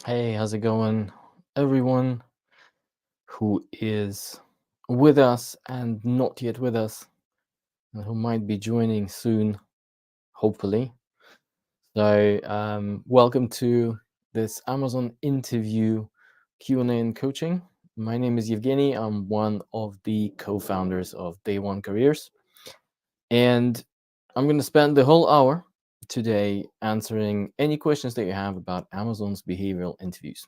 Hey, how's it going, everyone who is with us and not yet with us, and who might be joining soon, hopefully. Welcome to this Amazon interview Q&A and coaching. My name is Yevgeny. I'm one of the co-founders of Day One Careers, and I'm going to spend the whole hour today answering any questions that you have about Amazon's behavioral interviews.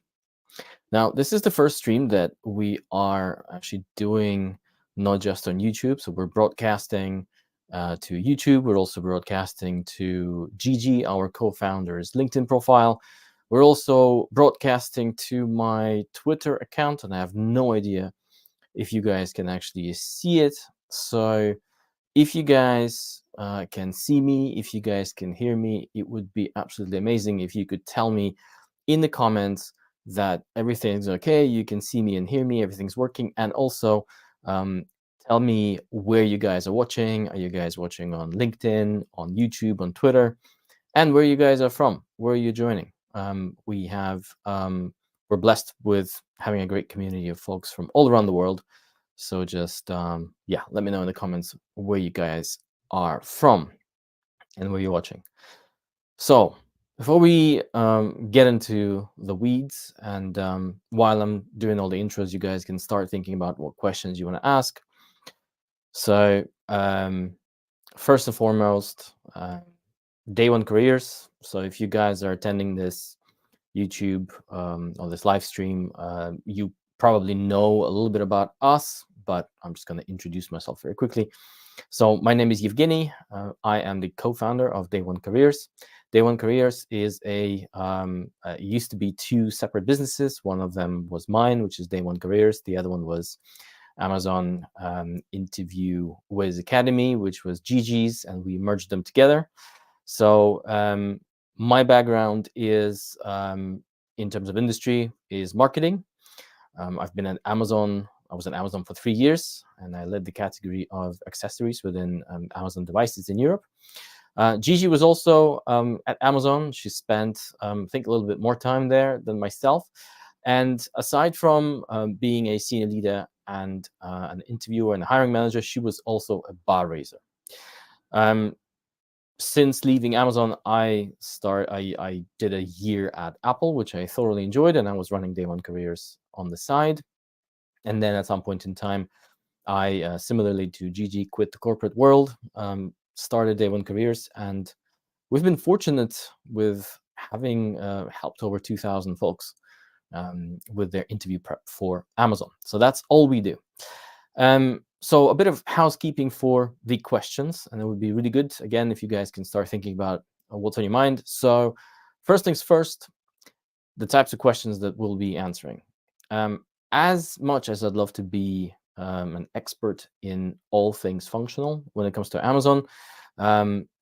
Now, this is the first stream that we are actually doing not just on YouTube. So we're broadcasting to YouTube. We're also broadcasting to Gigi, our co-founder's LinkedIn profile. We're also broadcasting to my Twitter account, and I have no idea if you guys can actually see it. So if you guys can see me, if you guys can hear me, it would be absolutely amazing if you could tell me in the comments that everything's okay, you can see me and hear me, everything's working, and also tell me where you guys are watching. Are you guys watching on LinkedIn, on YouTube, on Twitter, and where you guys are from? Where are you joining? We're blessed with having a great community of folks from all around the world. So just let me know in the comments where you guys are from and where you're watching. So before we get into the weeds, and while I'm doing all the intros, you guys can start thinking about what questions you want to ask. So first and foremost, Day One Careers. So if you guys are attending this YouTube or this live stream, you probably know a little bit about us, but I'm just going to introduce myself very quickly. So my name is Yevgeny. I am the co-founder of Day One Careers. Day One Careers is used to be two separate businesses. One of them was mine, which is Day One Careers. The other one was Amazon Interview Wiz Academy, which was Gigi's, and we merged them together. So my background is, in terms of industry, is marketing. I've been at Amazon. I was at Amazon for 3 years, and I led the category of accessories within Amazon devices in Europe. Gigi was also at Amazon. She spent, I think, a little bit more time there than myself. And aside from being a senior leader and an interviewer and a hiring manager, she was also a bar raiser. Since leaving Amazon, I did a year at Apple, which I thoroughly enjoyed, and I was running Day One Careers on the side. And then at some point in time, I, similarly to Gigi, quit the corporate world, started Day One Careers, and we've been fortunate with having helped over 2,000 folks with their interview prep for Amazon. So that's all we do. So a bit of housekeeping for the questions, and it would be really good, again, if you guys can start thinking about what's on your mind. So first things first, the types of questions that we'll be answering. As much as I'd love to be an expert in all things functional when it comes to Amazon,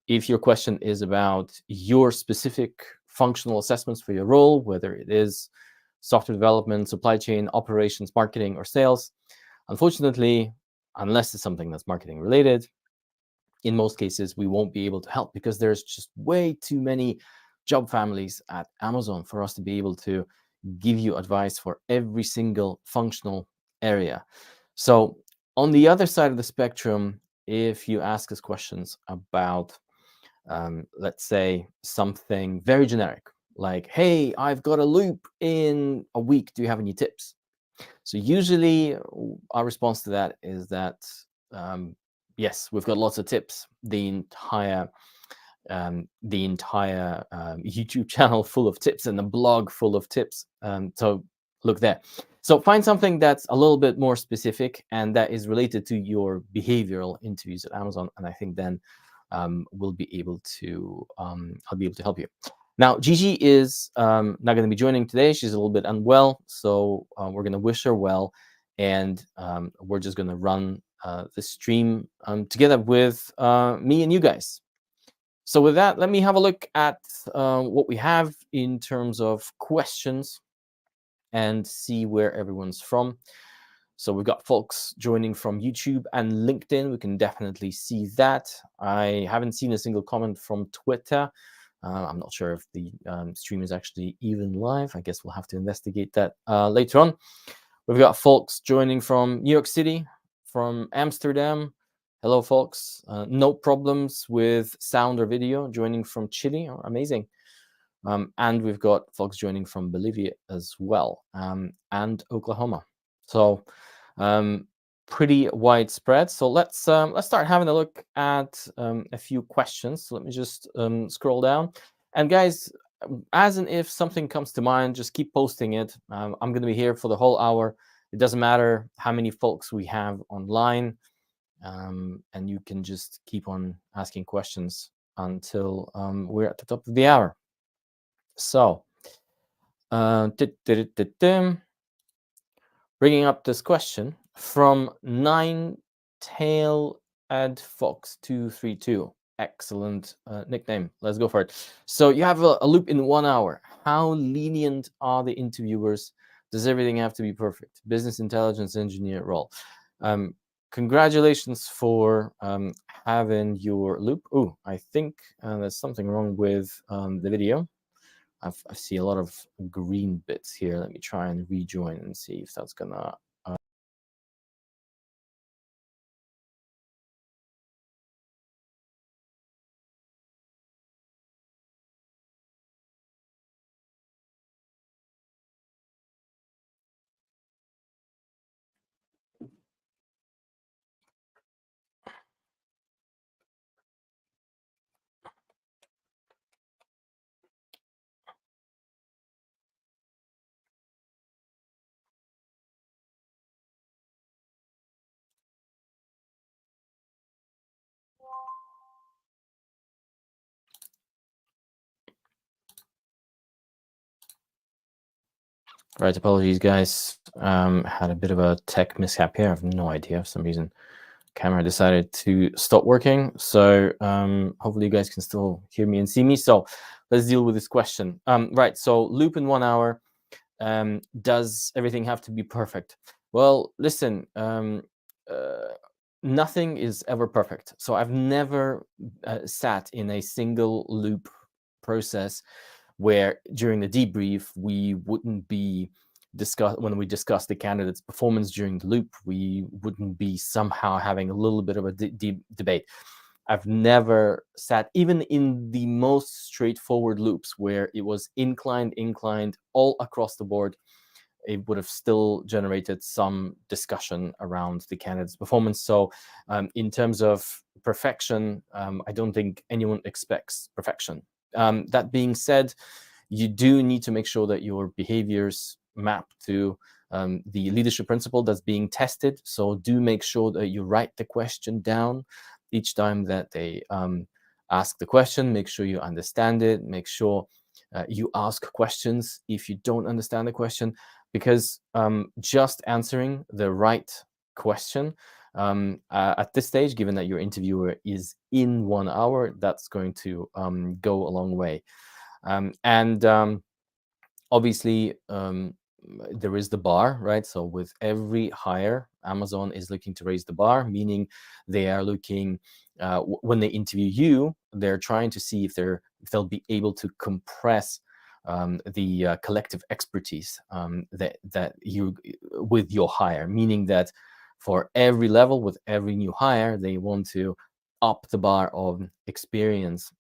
if your question is about your specific functional assessments for your role, whether it is software development, supply chain, operations, marketing, or sales, unfortunately, unless it's something that's marketing related, in most cases, we won't be able to help because there's just way too many job families at Amazon for us to be able to give you advice for every single functional area. So on the other side of the spectrum, if you ask us questions about, let's say, something very generic, like, hey, I've got a loop in a week, do you have any tips? So usually our response to that is that, yes, we've got lots of tips. The entire YouTube channel full of tips and a blog full of tips. So look there. So find something that's a little bit more specific and that is related to your behavioral interviews at Amazon, and I think then we'll be able to I'll be able to help you. Now, Gigi is not going to be joining today. She's a little bit unwell, so we're going to wish her well, and we're just going to run the stream together with me and you guys. So with that, let me have a look at what we have in terms of questions and see where everyone's from. So we've got folks joining from YouTube and LinkedIn. We can definitely see that. I haven't seen a single comment from Twitter. I'm not sure if the stream is actually even live. I guess we'll have to investigate that later on. We've got folks joining from New York City, from Amsterdam. Hello, folks. No problems with sound or video. Joining from Chile. Oh, amazing. And we've got folks joining from Bolivia as well, and Oklahoma. So pretty widespread. So let's start having a look at a few questions. So let me just scroll down. And guys, as and if something comes to mind, just keep posting it. I'm going to be here for the whole hour. It doesn't matter how many folks we have online, and you can just keep on asking questions until we're at the top of the hour. So, bringing up this question from Nine-Tailed Fox 232. Excellent nickname. Let's go for it. So you have a loop in 1 hour. How lenient are the interviewers? Does everything have to be perfect? Business intelligence engineer role. Congratulations for having your loop. Oh, I think there's something wrong with the video. I see a lot of green bits here. Let me try and rejoin and see if that's gonna. Right, apologies, guys. Had a bit of a tech mishap here. I have no idea. For some reason, camera decided to stop working. So hopefully you guys can still hear me and see me. So let's deal with this question. Right, so loop in 1 hour. Does everything have to be perfect? Well, listen, nothing is ever perfect. So I've never sat in a single loop process where during the debrief we wouldn't be when we discuss the candidate's performance during the loop, we wouldn't be somehow having a little bit of a debate. I've never sat even in the most straightforward loops where it was inclined all across the board. It would have still generated some discussion around the candidate's performance. So in terms of perfection, I don't think anyone expects perfection. That being said, you do need to make sure that your behaviors map to the leadership principle that's being tested. So do make sure that you write the question down each time that they ask the question. Make sure you understand it. Make sure you ask questions if you don't understand the question, because just answering the right question at this stage, given that your interviewer is in 1 hour, that's going to go a long way. Obviously, there is the bar, right? So with every hire, Amazon is looking to raise the bar, meaning they are looking, when they interview you, they're trying to see if they'll be able to compress the collective expertise that you with your hire, meaning that for every level, with every new hire, they want to up the bar of experience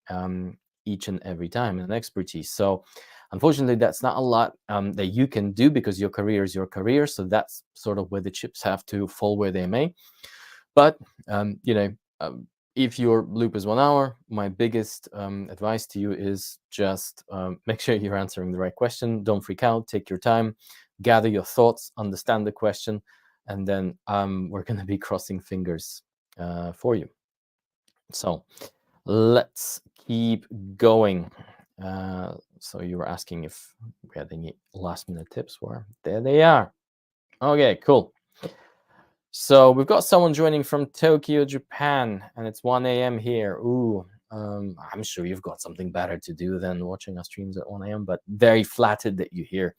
each and every time and expertise. So unfortunately, that's not a lot that you can do, because your career is your career. So that's sort of where the chips have to fall where they may. But if your loop is 1 hour, my biggest advice to you is just make sure you're answering the right question. Don't freak out. Take your time, gather your thoughts, understand the question, and then we're going to be crossing fingers for you. So let's keep going. So you were asking if we had any last minute tips. Well, there they are. Okay, cool. So we've got someone joining from Tokyo, Japan, and it's 1 a.m. here. Ooh, I'm sure you've got something better to do than watching our streams at 1 a.m., but very flattered that you're here.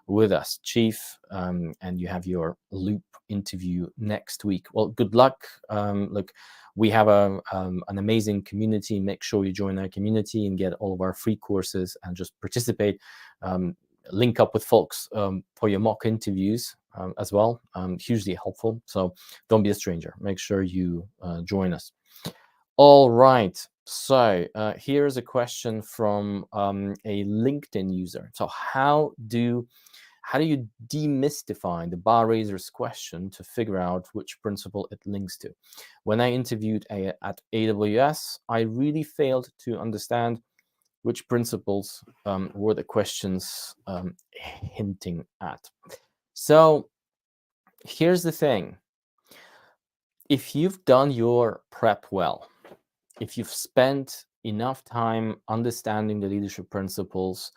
with us, Chief, and you have your Loop interview next week. Well, good luck. Look, we have an amazing community. Make sure you join our community and get all of our free courses and just participate. Link up with folks for your mock interviews as well. Hugely helpful. So don't be a stranger. Make sure you join us. All right. So here's a question from a LinkedIn user. So how do you demystify the bar raiser's question to figure out which principle it links to? When I interviewed at AWS, I really failed to understand which principles were the questions hinting at. So here's the thing. If you've done your prep well, if you've spent enough time understanding the leadership principles,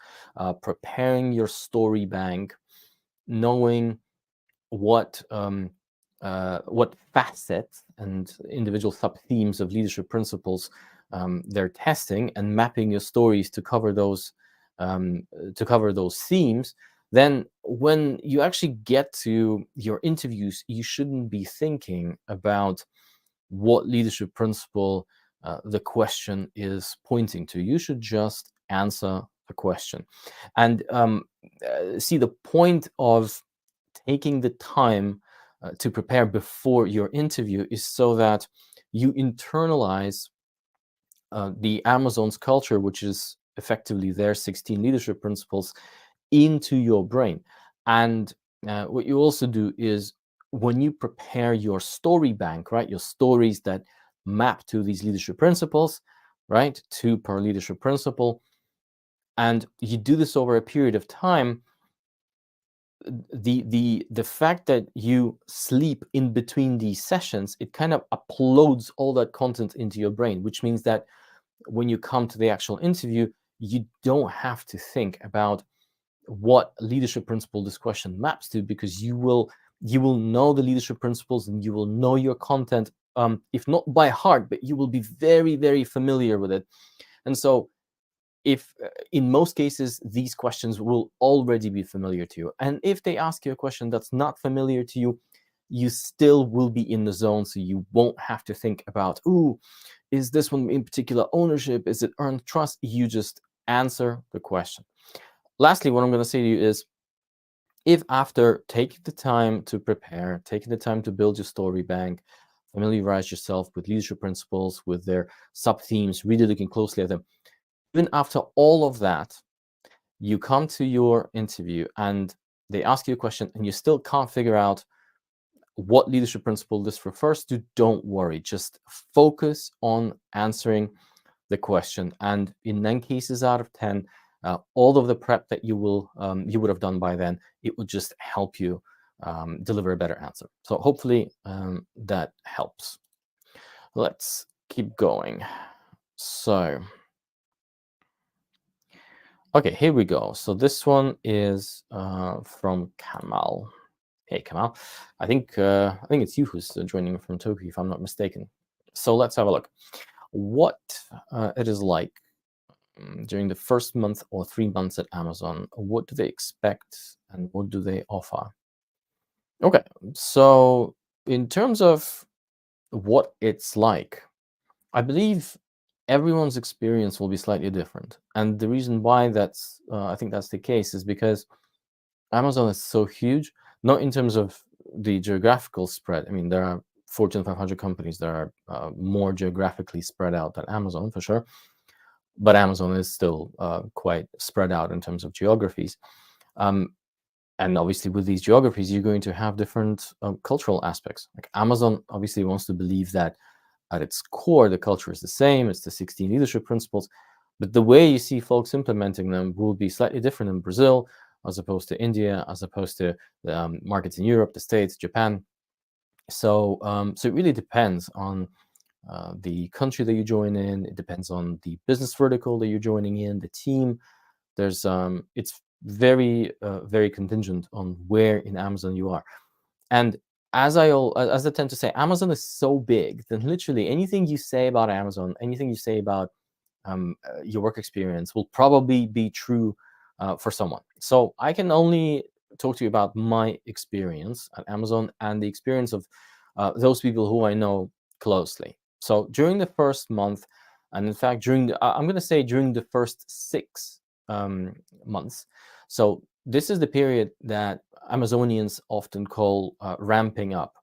preparing your story bank, knowing what facets and individual sub-themes of leadership principles they're testing, and mapping your stories to cover those themes, then when you actually get to your interviews, you shouldn't be thinking about what leadership principle the question is pointing to. You should just answer the question. And see, the point of taking the time to prepare before your interview is so that you internalize the Amazon's culture, which is effectively their 16 leadership principles, into your brain. And what you also do is, when you prepare your story bank, right, your stories that map to these leadership principles, right, 2 per leadership principle, and you do this over a period of time, the fact that you sleep in between these sessions, it kind of uploads all that content into your brain, which means that when you come to the actual interview, you don't have to think about what leadership principle this question maps to, because you will know the leadership principles and you will know your content, if not by heart, but you will be very, very familiar with it. And so if in most cases these questions will already be familiar to you, and if they ask you a question that's not familiar to you, you still will be in the zone, so you won't have to think about, ooh, is this one in particular ownership, is it earned trust? You just answer the question. Lastly, what I'm going to say to you is, if after taking the time to prepare, taking the time to build your story bank, familiarize yourself with leadership principles, with their sub-themes, really looking closely at them, even after all of that, you come to your interview and they ask you a question and you still can't figure out what leadership principle this refers to, don't worry. Just focus on answering the question. And in 9 cases out of 10, all of the prep that you would have done by then, it would just help you deliver a better answer. So hopefully that helps. Let's keep going. So, okay, here we go. So this one is from Kamal. Hey, Kamal. I think it's you who's joining from Tokyo, if I'm not mistaken. So let's have a look. What it is like during the first month or 3 months at Amazon. What do they expect and what do they offer? Okay, so in terms of what it's like, I believe everyone's experience will be slightly different. And the reason why I think that's the case is because Amazon is so huge, not in terms of the geographical spread. I mean, there are Fortune 500 companies that are more geographically spread out than Amazon, for sure. But Amazon is still quite spread out in terms of geographies. And obviously with these geographies, you're going to have different cultural aspects. Like Amazon obviously wants to believe that at its core, the culture is the same. It's the 16 leadership principles. But the way you see folks implementing them will be slightly different in Brazil, as opposed to India, as opposed to the markets in Europe, the States, Japan. So, so it really depends on the country that you join in. It depends on the business vertical that you're joining in, the team. There's it's very very contingent on where in Amazon you are. And as I tend to say, Amazon is so big that literally anything you say about Amazon, anything you say about your work experience will probably be true for someone. So I can only talk to you about my experience at Amazon and the experience of those people who I know closely. So during the first month, and in fact, I'm going to say during the first 6 months. So this is the period that Amazonians often call ramping up.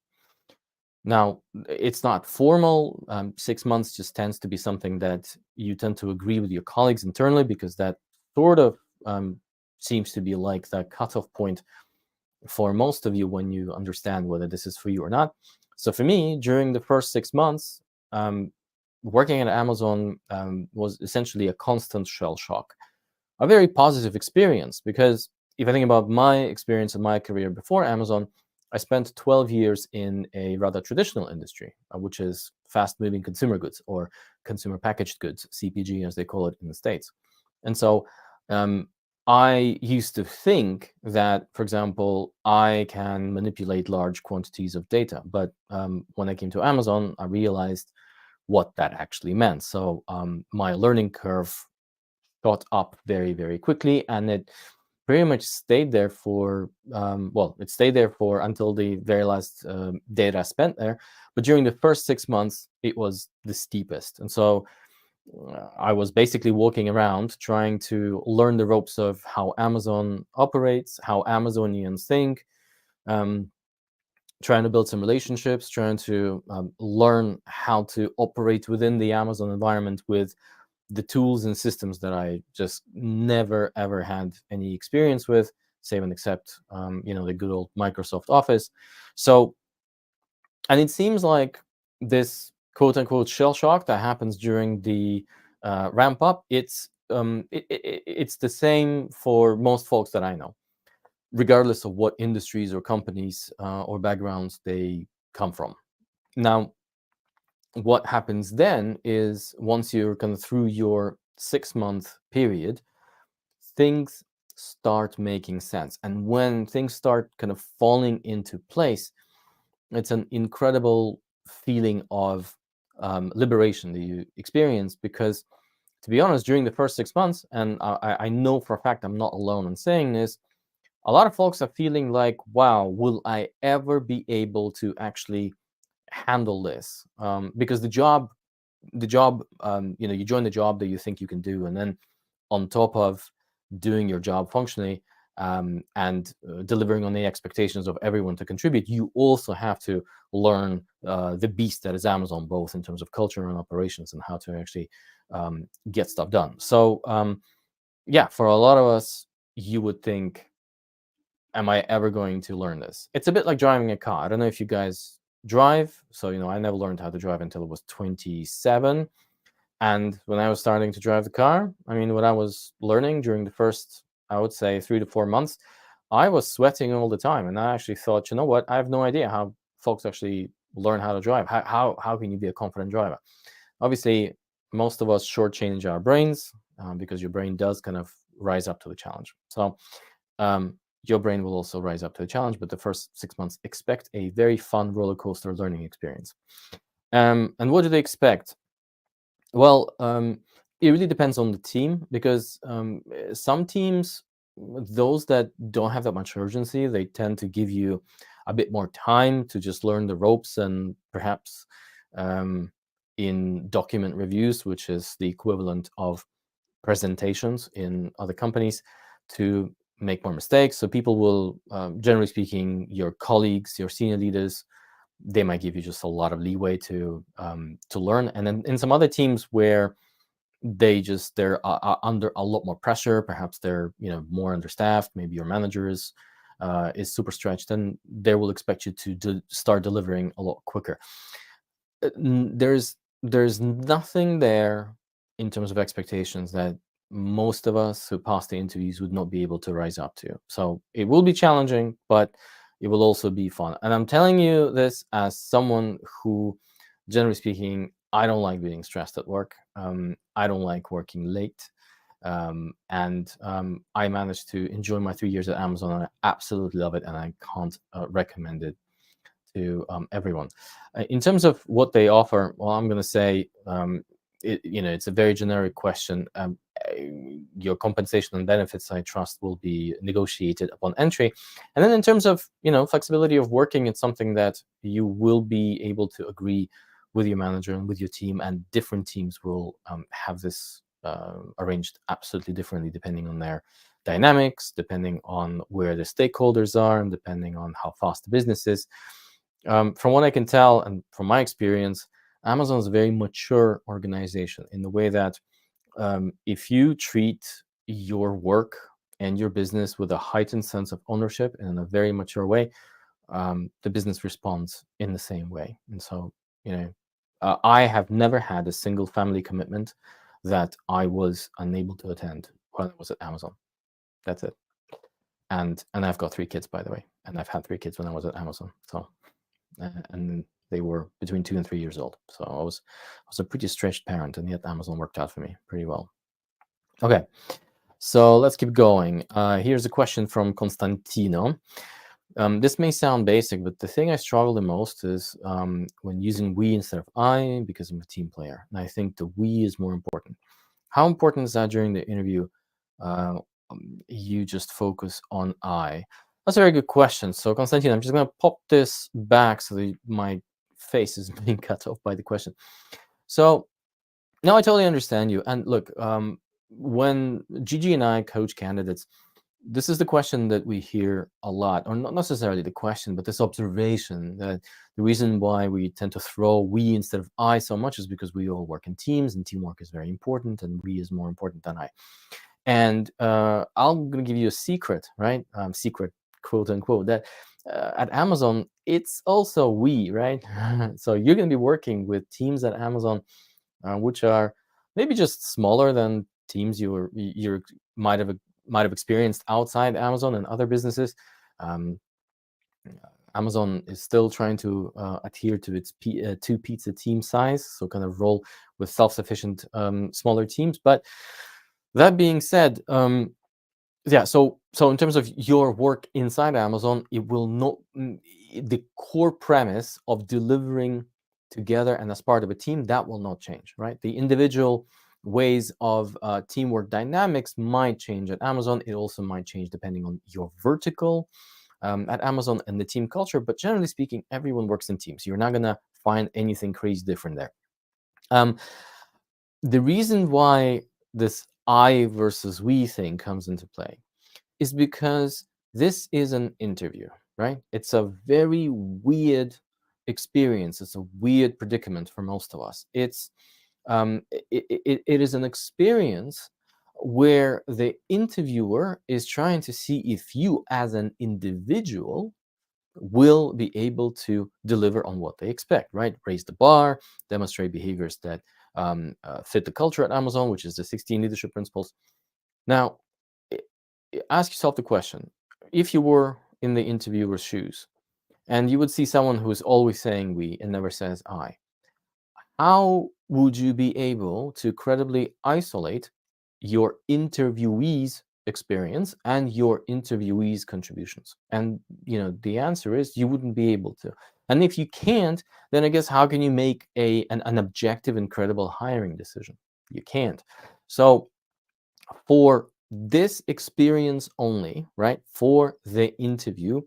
Now, it's not formal. 6 months just tends to be something that you tend to agree with your colleagues internally, because that sort of seems to be like the cutoff point for most of you when you understand whether this is for you or not. So for me, during the first 6 months, working at Amazon was essentially a constant shell shock. A very positive experience, because if I think about my experience in my career before Amazon, I spent 12 years in a rather traditional industry, which is fast moving consumer goods, or consumer packaged goods, CPG as they call it in the States. And so I used to think that, for example, I can manipulate large quantities of data. But when I came to Amazon, I realized what that actually meant. So my learning curve got up very, very quickly, and it pretty much stayed there for it stayed there for until the very last day that I spent there. But during the first 6 months, it was the steepest. And so I was basically walking around trying to learn the ropes of how Amazon operates, how Amazonians think, trying to build some relationships, trying to learn how to operate within the Amazon environment with the tools and systems that I just never ever had any experience with, save and except the good old Microsoft Office. So, and it seems like this quote unquote shell shock that happens during the ramp up, it's the same for most folks that I know, regardless of what industries or companies or backgrounds they come from. Now, what happens then is, once you're kind of through your 6 month period, things start making sense. And when things start kind of falling into place, it's an incredible feeling of liberation that you experience. Because, to be honest, during the first 6 months, and I know for a fact I'm not alone in saying this, a lot of folks are feeling like, wow, will I ever be able to actually handle this? Because the job, you join the job that you think you can do, and then on top of doing your job functionally, and delivering on the expectations of everyone to contribute, you also have to learn the beast that is Amazon, both in terms of culture and operations, and how to actually get stuff done. So yeah, for a lot of us, you would think, am I ever going to learn this? It's a bit like driving a car. I don't know if you guys drive. So, I never learned how to drive until I was 27. And when I was starting to drive the car, I mean, when I was learning during the first, I would say, 3 to 4 months, I was sweating all the time. And I actually thought, you know what? I have no idea how folks actually learn how to drive. How can you be a confident driver? Obviously, most of us shortchange our brains, because your brain does kind of rise up to the challenge. So your brain will also rise up to the challenge. But the first 6 months, expect a very fun roller coaster learning experience. And what do they expect? Well, it really depends on the team, because some teams, those that don't have that much urgency, they tend to give you a bit more time to just learn the ropes, and perhaps in document reviews, which is the equivalent of presentations in other companies, to make more mistakes. So people will, generally speaking, your colleagues, your senior leaders, they might give you just a lot of leeway to learn. And then in some other teams where they're under a lot more pressure, perhaps they're more understaffed, maybe your manager is super stretched, and they will expect you to start delivering a lot quicker. There's nothing there in terms of expectations that most of us who pass the interviews would not be able to rise up to. So it will be challenging, but it will also be fun. And I'm telling you this as someone who, generally speaking, I don't like being stressed at work. I don't like working late. And I managed to enjoy my 3 years at Amazon, and I absolutely love it, and I can't recommend it to everyone. In terms of what they offer, well, I'm going to say, it's a very generic question. your compensation and benefits, I trust, will be negotiated upon entry. And then in terms of, flexibility of working, it's something that you will be able to agree with your manager and with your team, and different teams will have this arranged absolutely differently depending on their dynamics, depending on where the stakeholders are, and depending on how fast the business is. From what I can tell, and from my experience, Amazon is a very mature organization in the way that if you treat your work and your business with a heightened sense of ownership and in a very mature way, the business responds in the same way. And so, I have never had a single family commitment that I was unable to attend when I was at Amazon. That's it. And I've got 3 kids, by the way, and I've had 3 kids when I was at Amazon. So, and they were between 2 and 3 years old. So I was a pretty stretched parent, and yet Amazon worked out for me pretty well. Okay, so let's keep going. Here's a question from Constantino. This may sound basic, but the thing I struggle the most is when using we instead of I, because I'm a team player, and I think the we is more important. How important is that during the interview? You just focus on I. That's a very good question. So, Constantine, I'm just going to pop this back so that my face is being cut off by the question. So, now I totally understand you. And look, when Gigi and I coach candidates, this is the question that we hear a lot, or not necessarily the question, but this observation that the reason why we tend to throw we instead of I so much is because we all work in teams, and teamwork is very important, and we is more important than I. And I'm going to give you a secret, right? Secret, quote unquote, that at Amazon, it's also we, right? So you're going to be working with teams at Amazon, which are maybe just smaller than teams you might have experienced outside Amazon and other businesses. Amazon is still trying to adhere to its 2 pizza team size, so kind of roll with self-sufficient smaller teams. But that being said, yeah, so in terms of your work inside Amazon, it will not, the core premise of delivering together and as part of a team, that will not change, right? The individual ways of teamwork dynamics might change at Amazon. It also might change depending on your vertical at Amazon and the team culture. But generally speaking, everyone works in teams. You're not going to find anything crazy different there. The reason why this I versus we thing comes into play is because this is an interview, right? It's a very weird experience. It's a weird predicament for most of us. It is an experience where the interviewer is trying to see if you as an individual will be able to deliver on what they expect, right? Raise the bar, demonstrate behaviors that fit the culture at Amazon, which is the 16 leadership principles. Now, ask yourself the question, if you were in the interviewer's shoes and you would see someone who is always saying we and never says I, how would you be able to credibly isolate your interviewee's experience and your interviewee's contributions? And the answer is you wouldn't be able to. And if you can't, then I guess how can you make an objective and credible hiring decision? You can't. So for this experience only, right, for the interview,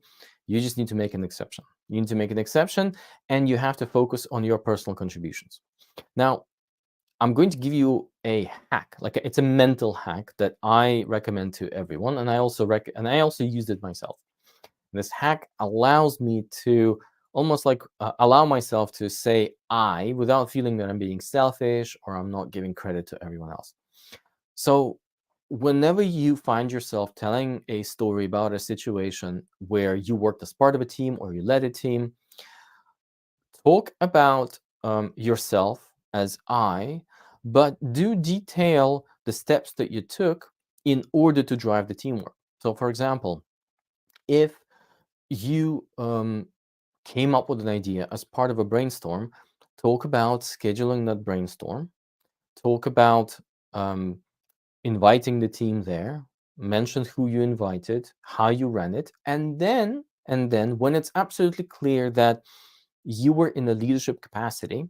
you just need to make an exception. You need to make an exception, and you have to focus on your personal contributions. Now, I'm going to give you a hack, it's a mental hack that I recommend to everyone, and I also used it myself. This hack allows me to almost allow myself to say I without feeling that I'm being selfish or I'm not giving credit to everyone else. So whenever you find yourself telling a story about a situation where you worked as part of a team or you led a team, talk about yourself as I, but do detail the steps that you took in order to drive the teamwork. So, for example, if you came up with an idea as part of a brainstorm, talk about scheduling that brainstorm, talk about inviting the team there, mention who you invited, how you ran it, and then when it's absolutely clear that you were in a leadership capacity,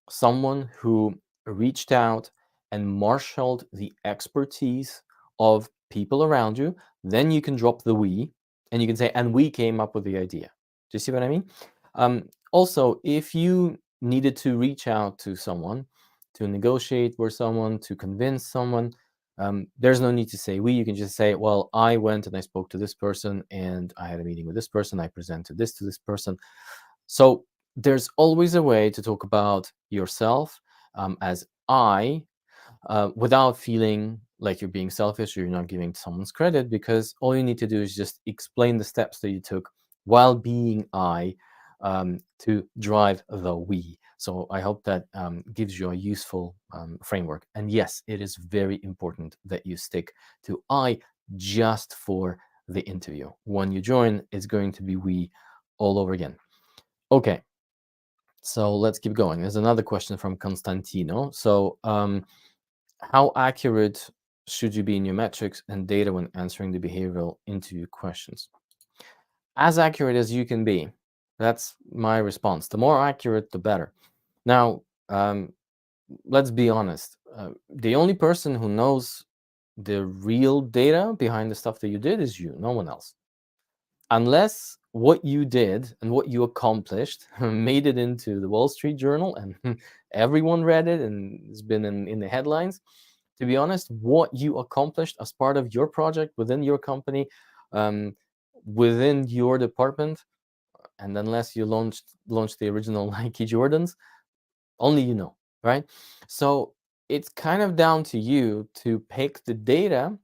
someone who reached out and marshaled the expertise of people around you, then you can drop the we, and you can say, and we came up with the idea. Do you see what I mean? Also, if you needed to reach out to someone, to negotiate with someone, to convince someone, there's no need to say we. You can just say, well, I went and I spoke to this person, and I had a meeting with this person. I presented this to this person. So there's always a way to talk about yourself as I, without feeling like you're being selfish or you're not giving someone's credit, because all you need to do is just explain the steps that you took while being I, to drive the we. So I hope that gives you a useful framework. And yes, it is very important that you stick to I just for the interview. When you join, it's going to be we all over again. Okay, so let's keep going. There's another question from Constantino. So how accurate should you be in your metrics and data when answering the behavioral interview questions? As accurate as you can be. That's my response. The more accurate, the better. Now, let's be honest. The only person who knows the real data behind the stuff that you did is you, no one else. Unless what you did and what you accomplished made it into the Wall Street Journal and everyone read it and it's been in the headlines. To be honest, what you accomplished as part of your project within your company, um, within your department, and unless you launched the original Nike Jordans, only you know, right? So it's kind of down to you to pick the data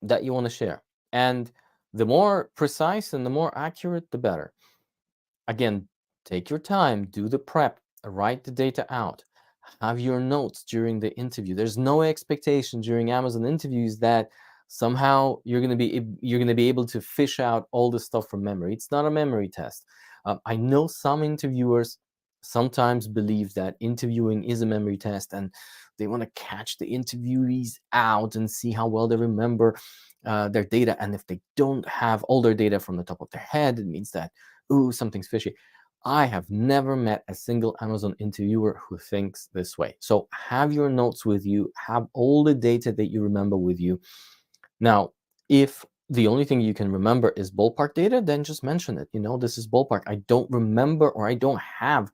that you want to share. And the more precise and the more accurate, the better. Again, take your time, do the prep, write the data out, have your notes during the interview. There's no expectation during Amazon interviews that somehow you're going to be able to fish out all the stuff from memory. It's not a memory test. I know some interviewers sometimes believe that interviewing is a memory test, and they want to catch the interviewees out and see how well they remember their data. And if they don't have all their data from the top of their head, it means that, ooh, something's fishy. I have never met a single Amazon interviewer who thinks this way. So have your notes with you, have all the data that you remember with you. Now, if the only thing you can remember is ballpark data, then just mention it. This is ballpark. I don't remember, or I don't have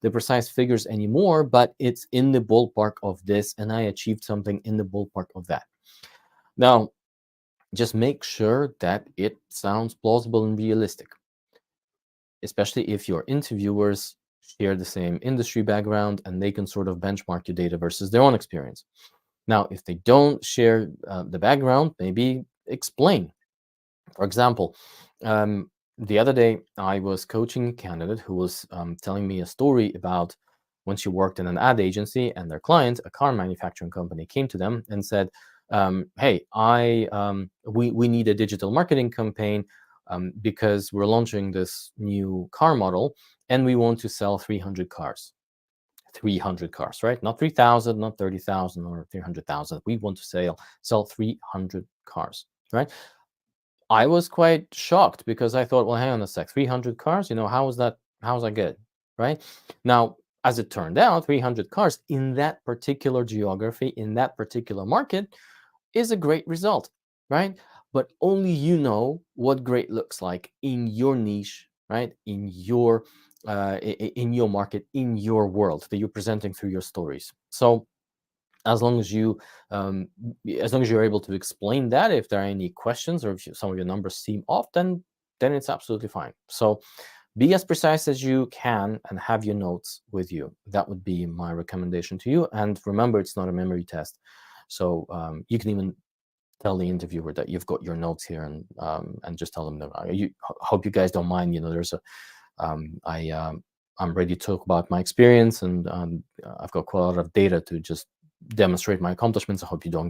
the precise figures anymore, but it's in the ballpark of this, and I achieved something in the ballpark of that. Now, just make sure that it sounds plausible and realistic, especially if your interviewers share the same industry background and they can sort of benchmark your data versus their own experience. Now, if they don't share the background, maybe explain. For example, the other day I was coaching a candidate who was telling me a story about when she worked in an ad agency, and their client, a car manufacturing company, came to them and said, "Hey, we need a digital marketing campaign because we're launching this new car model, and we want to sell 300 cars." 300 cars, right? Not 3,000, not 30,000 or 300,000. We want to sell 300 cars, right? I was quite shocked because I thought, well, hang on a sec, 300 cars, how is that good, right? Now, as it turned out, 300 cars in that particular geography, in that particular market, is a great result, right? But only you know what great looks like in your niche, right? In your market, in your world that you're presenting through your stories. So as long as you as long as you're able to explain that, if there are any questions or if some of your numbers seem off, then it's absolutely fine. So be as precise as you can and have your notes with you. That would be my recommendation to you. And remember, it's not a memory test. So you can even tell the interviewer that you've got your notes here, and just tell them that hope you guys don't mind. There's a I'm ready to talk about my experience, and I've got quite a lot of data to just demonstrate my accomplishments. I hope you don't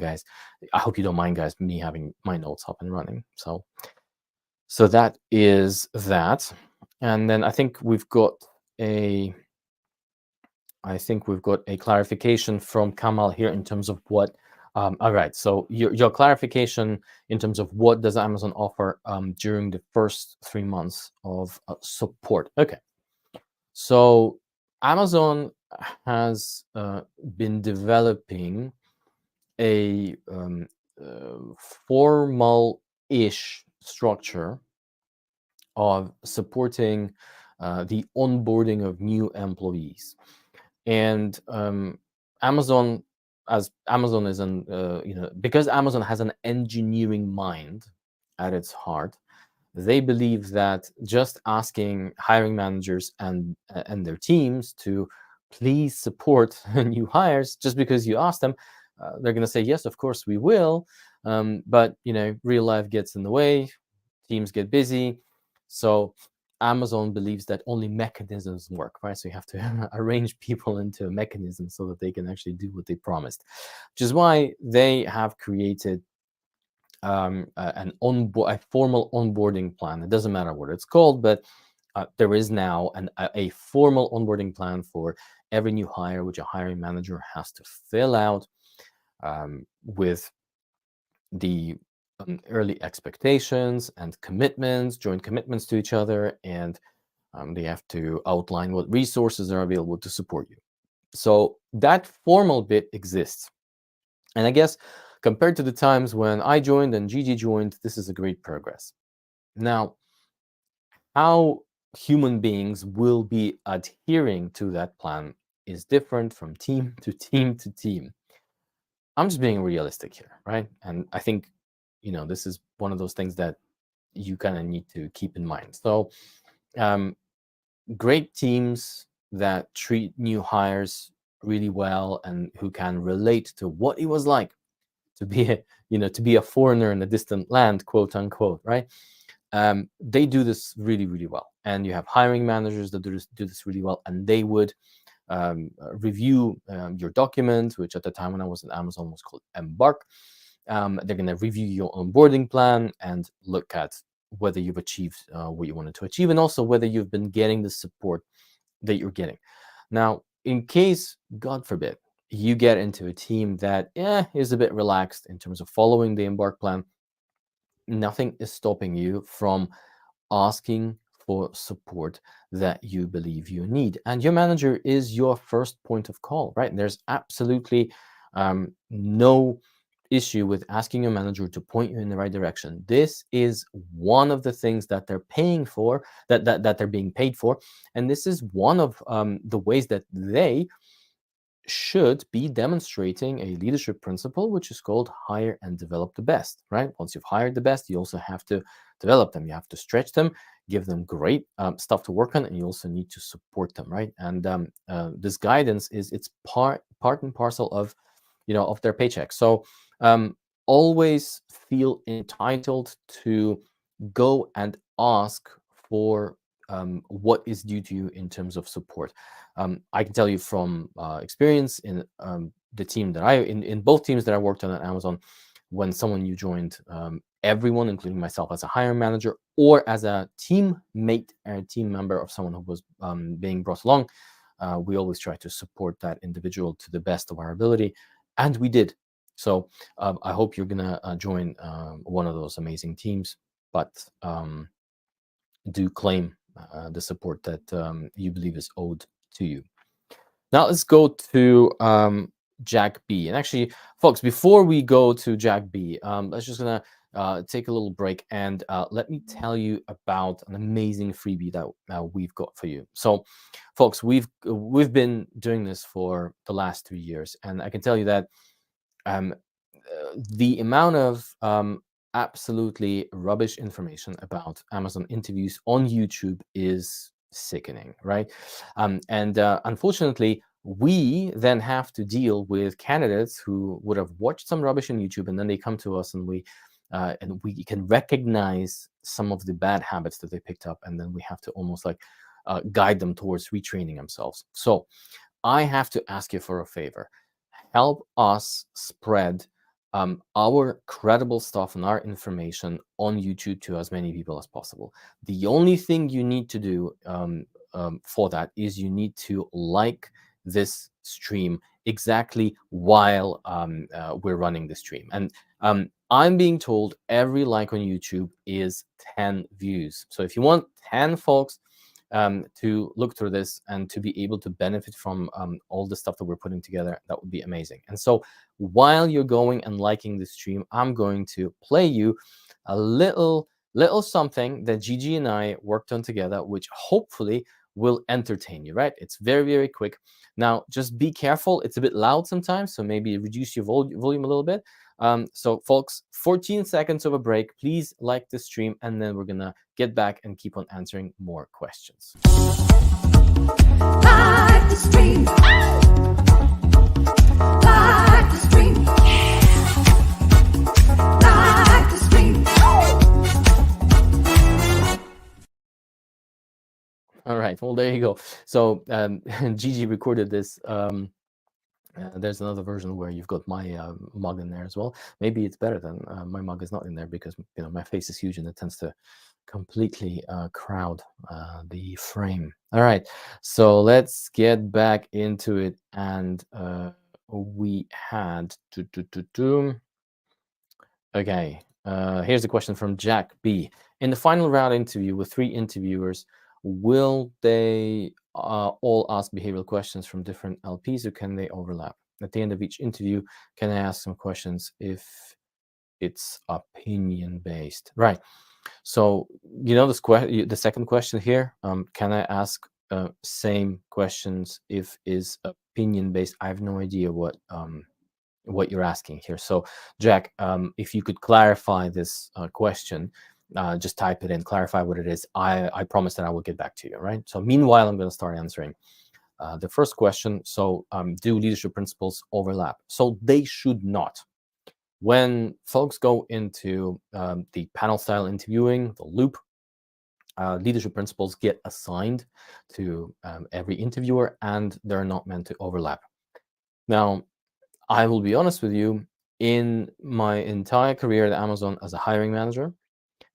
mind, guys, me having my notes up and running. So that is that. And then I think we've got a clarification from Kamal here in terms of what. All right. So your clarification in terms of what does Amazon offer during the first 3 months of support. Okay. So Amazon has been developing a formal-ish structure of supporting the onboarding of new employees. And Amazon, as Amazon is an because Amazon has an engineering mind at its heart, they believe that just asking hiring managers and their teams to please support new hires just because you ask them, they're going to say yes, of course we will. But real life gets in the way, teams get busy, so Amazon believes that only mechanisms work, right? So you have to arrange people into a mechanism so that they can actually do what they promised, which is why they have created a formal onboarding plan. It doesn't matter what it's called, but there is now a formal onboarding plan for every new hire, which a hiring manager has to fill out with the early expectations and commitments, joint commitments to each other, and they have to outline what resources are available to support you. So that formal bit exists. And I guess compared to the times when I joined and Gigi joined, this is a great progress. Now, how human beings will be adhering to that plan is different from team to team to team. I'm just being realistic here, right? And I think, this is one of those things that you kind of need to keep in mind. So, great teams that treat new hires really well and who can relate to what it was like to be a foreigner in a distant land, quote unquote, right? They do this really, really well. And you have hiring managers that do this really well, and they would review your document, which at the time when I was at Amazon was called Embark. They're going to review your onboarding plan and look at whether you've achieved what you wanted to achieve, and also whether you've been getting the support that you're getting. Now, in case, God forbid, you get into a team that is a bit relaxed in terms of following the Embark plan, nothing is stopping you from asking for support that you believe you need. And your manager is your first point of call, right? There's absolutely no issue with asking your manager to point you in the right direction. This is one of the things that they're paying for, that they're being paid for. And this is one of the ways that they should be demonstrating a leadership principle, which is called hire and develop the best, right? Once you've hired the best, you also have to develop them. You have to stretch them, give them great stuff to work on, and you also need to support them, right? And this guidance it's part and parcel of, of their paycheck. So always feel entitled to go and ask for what is due to you in terms of support. I can tell you from experience in the team that in both teams that I worked on at Amazon, when someone new joined, everyone, including myself as a hiring manager or as a teammate or a team member of someone who was being brought along, we always try to support that individual to the best of our ability, and we did. So I hope you're gonna join one of those amazing teams, but do claim the support that you believe is owed to you. Now let's go to Jack B. And actually, folks, before we go to Jack B, let's just gonna take a little break and let me tell you about an amazing freebie that we've got for you. So, folks, we've been doing this for the last 3 years, and I can tell you that the amount of absolutely rubbish information about Amazon interviews on YouTube is sickening, right? And unfortunately, we then have to deal with candidates who would have watched some rubbish on YouTube, and then they come to us, and we can recognize some of the bad habits that they picked up, and then we have to almost like guide them towards retraining themselves. So I have to ask you for a favor. Help us spread our credible stuff and our information on YouTube to as many people as possible. The only thing you need to do for that is you need to like this stream exactly while we're running the stream. And I'm being told every like on YouTube is 10 views. So if you want 10 folks to look through this and to be able to benefit from all the stuff that we're putting together. That would be amazing. And so while you're going and liking the stream, I'm going to play you a little something that Gigi and I worked on together, which hopefully will entertain you, right? It's very, very quick. Now, just be careful. It's a bit loud sometimes, so maybe reduce your volume a little bit. So folks, 14 seconds of a break. Please like the stream, and then we're gonna get back and keep on answering more questions. Like the stream. Like the stream. Like the stream. All right, well, there you go. So Gigi recorded this. There's another version where you've got my mug in there as well. Maybe it's better than my mug is not in there, because my face is huge and it tends to completely crowd the frame. All right, so let's get back into it. And we had okay. Here's a question from Jack B. In the final round interview with 3 interviewers, will they all ask behavioral questions from different LPs, or can they overlap? At the end of each interview, can I ask some questions if it's opinion based? Right. So the second question here, can I ask same questions if is opinion based? I have no idea what you're asking here. So Jack, if you could clarify this question, just type it in, clarify what it is. I promise that I will get back to you, right? So meanwhile, I'm going to start answering the first question. So do leadership principles overlap? So they should not. When folks go into the panel style interviewing, the loop, leadership principles get assigned to every interviewer, and they're not meant to overlap. Now, I will be honest with you, in my entire career at Amazon as a hiring manager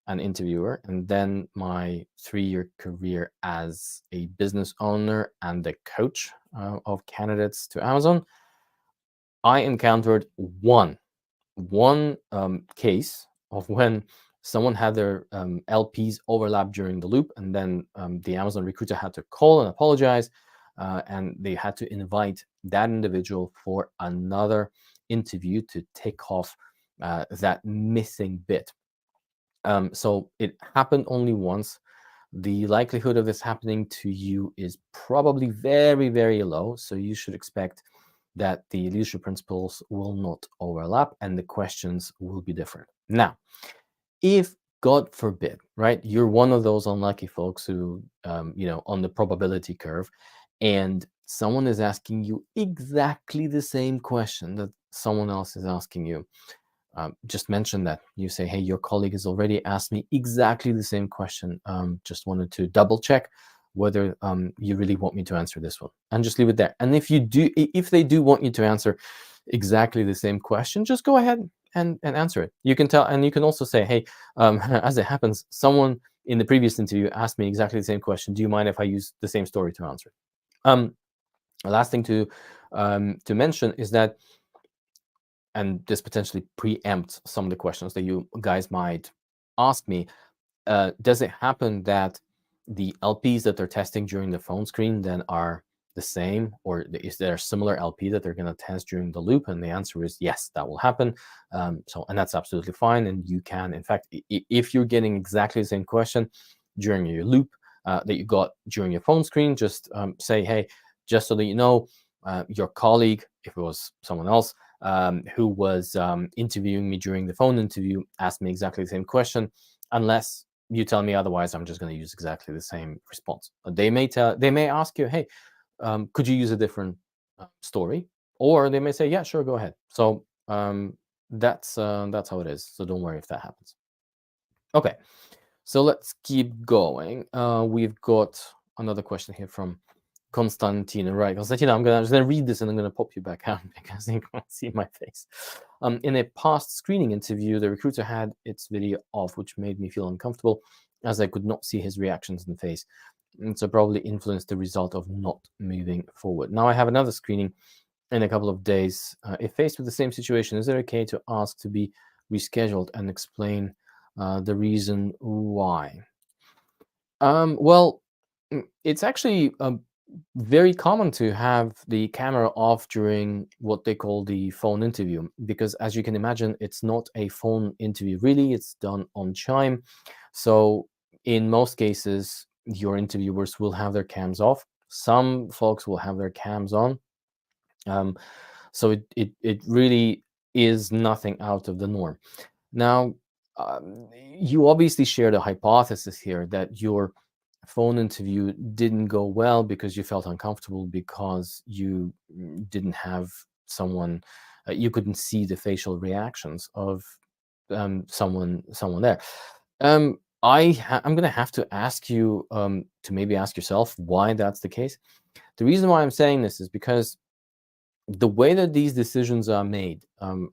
and interviewer, and then my 3-year career as a business owner and a coach of candidates to Amazon, I encountered one case of when someone had their LPs overlap during the loop, and then the Amazon recruiter had to call and apologize, and they had to invite that individual for another interview to take off that missing bit. So it happened only once. The likelihood of this happening to you is probably very, very low. So you should expect that the leadership principles will not overlap and the questions will be different. Now, if God forbid, right, you're one of those unlucky folks who, on the probability curve, and someone is asking you exactly the same question that someone else is asking you, just mention that. You say, hey, your colleague has already asked me exactly the same question. Just wanted to double check whether you really want me to answer this one, and just leave it there. And if they do want you to answer exactly the same question, just go ahead and answer it. You can tell, and you can also say, hey, as it happens, someone in the previous interview asked me exactly the same question. Do you mind if I use the same story to answer it? The last thing to mention is that, and this potentially preempts some of the questions that you guys might ask me, does it happen that the LPs that they're testing during the phone screen then are the same, or is there a similar LP that they're going to test during the loop? And the answer is yes, that will happen. And that's absolutely fine. And you can, in fact, if you're getting exactly the same question during your loop that you got during your phone screen, just say, hey, just so that you know, your colleague, if it was someone else who was interviewing me during the phone interview, asked me exactly the same question. Unless you tell me otherwise, I'm just going to use exactly the same response. They may ask you, hey, could you use a different story? Or they may say, yeah, sure, go ahead. So that's how it is. So don't worry if that happens. Okay, so let's keep going. We've got another question here from Konstantina. Right, Konstantina, I'm just gonna read this and I'm gonna pop you back out because you can't see my face. In a past screening interview, the recruiter had its video off, which made me feel uncomfortable as I could not see his reactions in the face. And so probably influenced the result of not moving forward. Now I have another screening in a couple of days. If faced with the same situation, is it okay to ask to be rescheduled and explain the reason why? Well, It's actually very common to have the camera off during what they call the phone interview, because as you can imagine, it's not a phone interview really, it's done on chime. So in most cases, your interviewers will have their cams off. Some folks will have their cams on. Um, so it really is nothing out of the norm. Now, you obviously shared a hypothesis here that your phone interview didn't go well because you felt uncomfortable because you didn't have someone, you couldn't see the facial reactions of someone there. I'm gonna have to ask you to maybe ask yourself why that's the case. The reason why I'm saying this is because the way that these decisions are made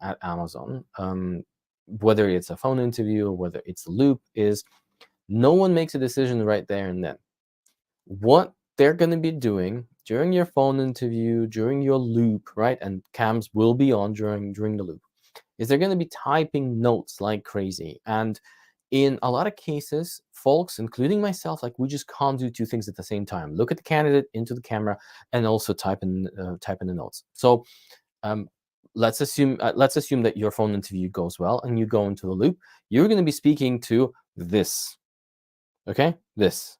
at Amazon, whether it's a phone interview or whether it's a loop, is no one makes a decision right there and then. What they're going to be doing during your phone interview, during your loop, right? And cams will be on during the loop, is they're going to be typing notes like crazy. And in a lot of cases, folks, including myself, like we just can't do two things at the same time. Look at the candidate into the camera and also type in the notes. So um, let's assume that your phone interview goes well and you go into the loop. You're going to be speaking to this, okay? This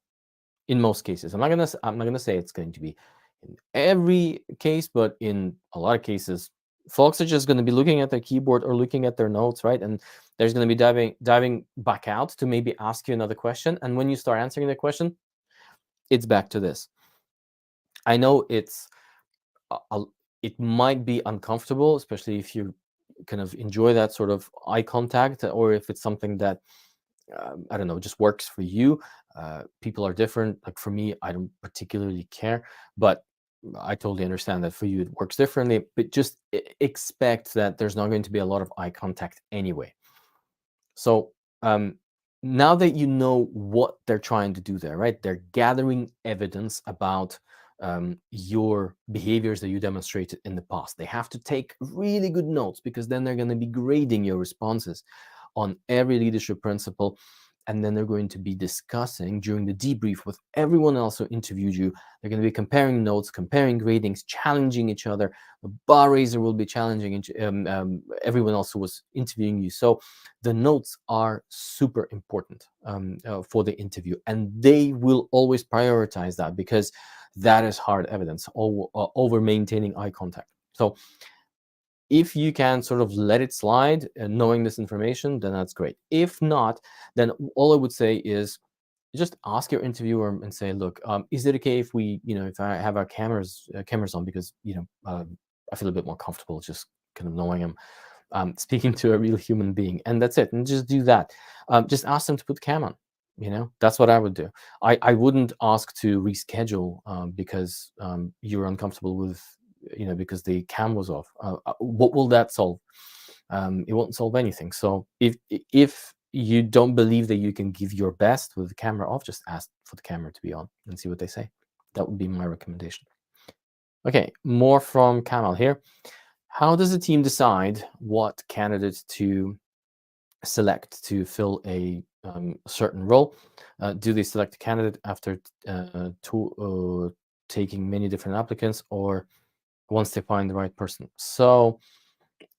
in most cases. I'm not gonna say it's going to be in every case, but in a lot of cases, folks are just going to be looking at their keyboard or looking at their notes, right? And there's going to be diving back out to maybe ask you another question. And when you start answering the question, it's back to this. I know it might be uncomfortable, especially if you kind of enjoy that sort of eye contact, or if it's something that I don't know, just works for you. People are different. Like for me, I don't particularly care, but I totally understand that for you it works differently. But just expect that there's not going to be a lot of eye contact anyway. So now that you know what they're trying to do there, right? They're gathering evidence about your behaviors that you demonstrated in the past. They have to take really good notes because then they're going to be grading your responses on every leadership principle. And then they're going to be discussing during the debrief with everyone else who interviewed you. They're going to be comparing notes, comparing gradings, challenging each other. The bar raiser will be challenging everyone else who was interviewing you. So the notes are super important for the interview, and they will always prioritize that because that is hard evidence over maintaining eye contact. So if you can sort of let it slide and knowing this information, then that's great. If not, then all I would say is just ask your interviewer and say, look, is it okay if if I have our cameras on, because I feel a bit more comfortable just kind of knowing I'm speaking to a real human being, and that's it. And just do that. Just ask them to put the cam on. That's what I would do. I wouldn't ask to reschedule because you're uncomfortable with, because the cam was off. What will that solve? It won't solve anything. So if you don't believe that you can give your best with the camera off, just ask for the camera to be on and see what they say. That would be my recommendation. Okay, more from Kamal here. How does the team decide what candidates to select to fill a certain role? Do they select a candidate after taking many different applicants, or once they find the right person? So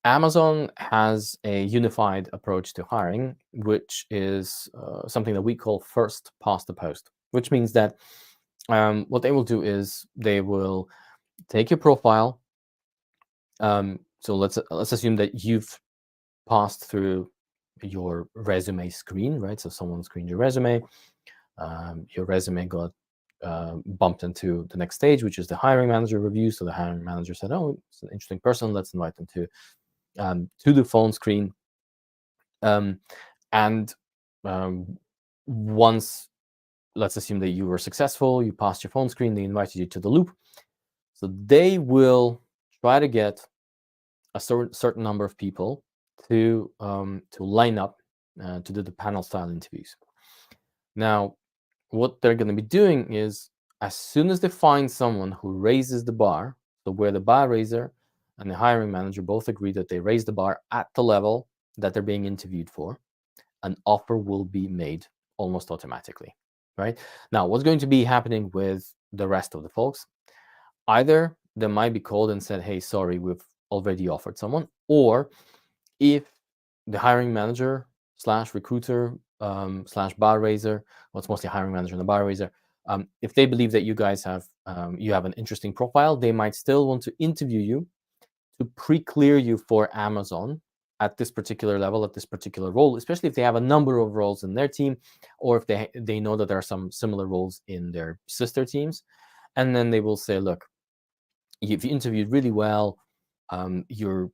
Amazon has a unified approach to hiring, which is something that we call first past the post, which means that what they will do is they will take your profile. So let's assume that you've passed through your resume screen, right? So someone screened your resume. Your resume got bumped into the next stage, which is the hiring manager review. So the hiring manager said, "Oh, it's an interesting person. Let's invite them to the phone screen." And once, let's assume that you were successful, you passed your phone screen, they invited you to the loop. So they will try to get a certain number of people to line up to do the panel style interviews. Now, what they're going to be doing is, as soon as they find someone who raises the bar, so where the bar raiser and the hiring manager both agree that they raise the bar at the level that they're being interviewed for, an offer will be made almost automatically. right? Now, what's going to be happening with the rest of the folks? Either they might be called and said, hey, sorry, we've already offered someone, or if the hiring manager slash recruiter slash bar raiser, well, it's mostly hiring manager and the bar raiser, if they believe that you guys have you have an interesting profile, they might still want to interview you to pre-clear you for Amazon at this particular level, at this particular role, especially if they have a number of roles in their team, or if they know that there are some similar roles in their sister teams. And then they will say, look, you've interviewed really well. You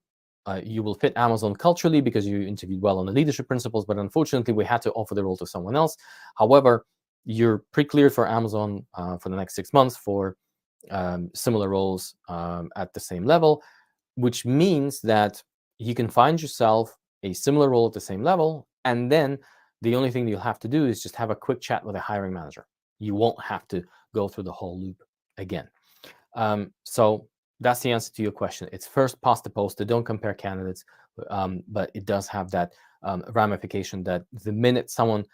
will fit Amazon culturally because you interviewed well on the leadership principles, but unfortunately, we had to offer the role to someone else. However, you're pre-cleared for Amazon for the next 6 months for similar roles at the same level, which means that you can find yourself a similar role at the same level, and then the only thing you'll have to do is just have a quick chat with a hiring manager. You won't have to go through the whole loop again. So that's the answer to your question. It's first past the post. They don't compare candidates, but it does have that ramification that the minute someone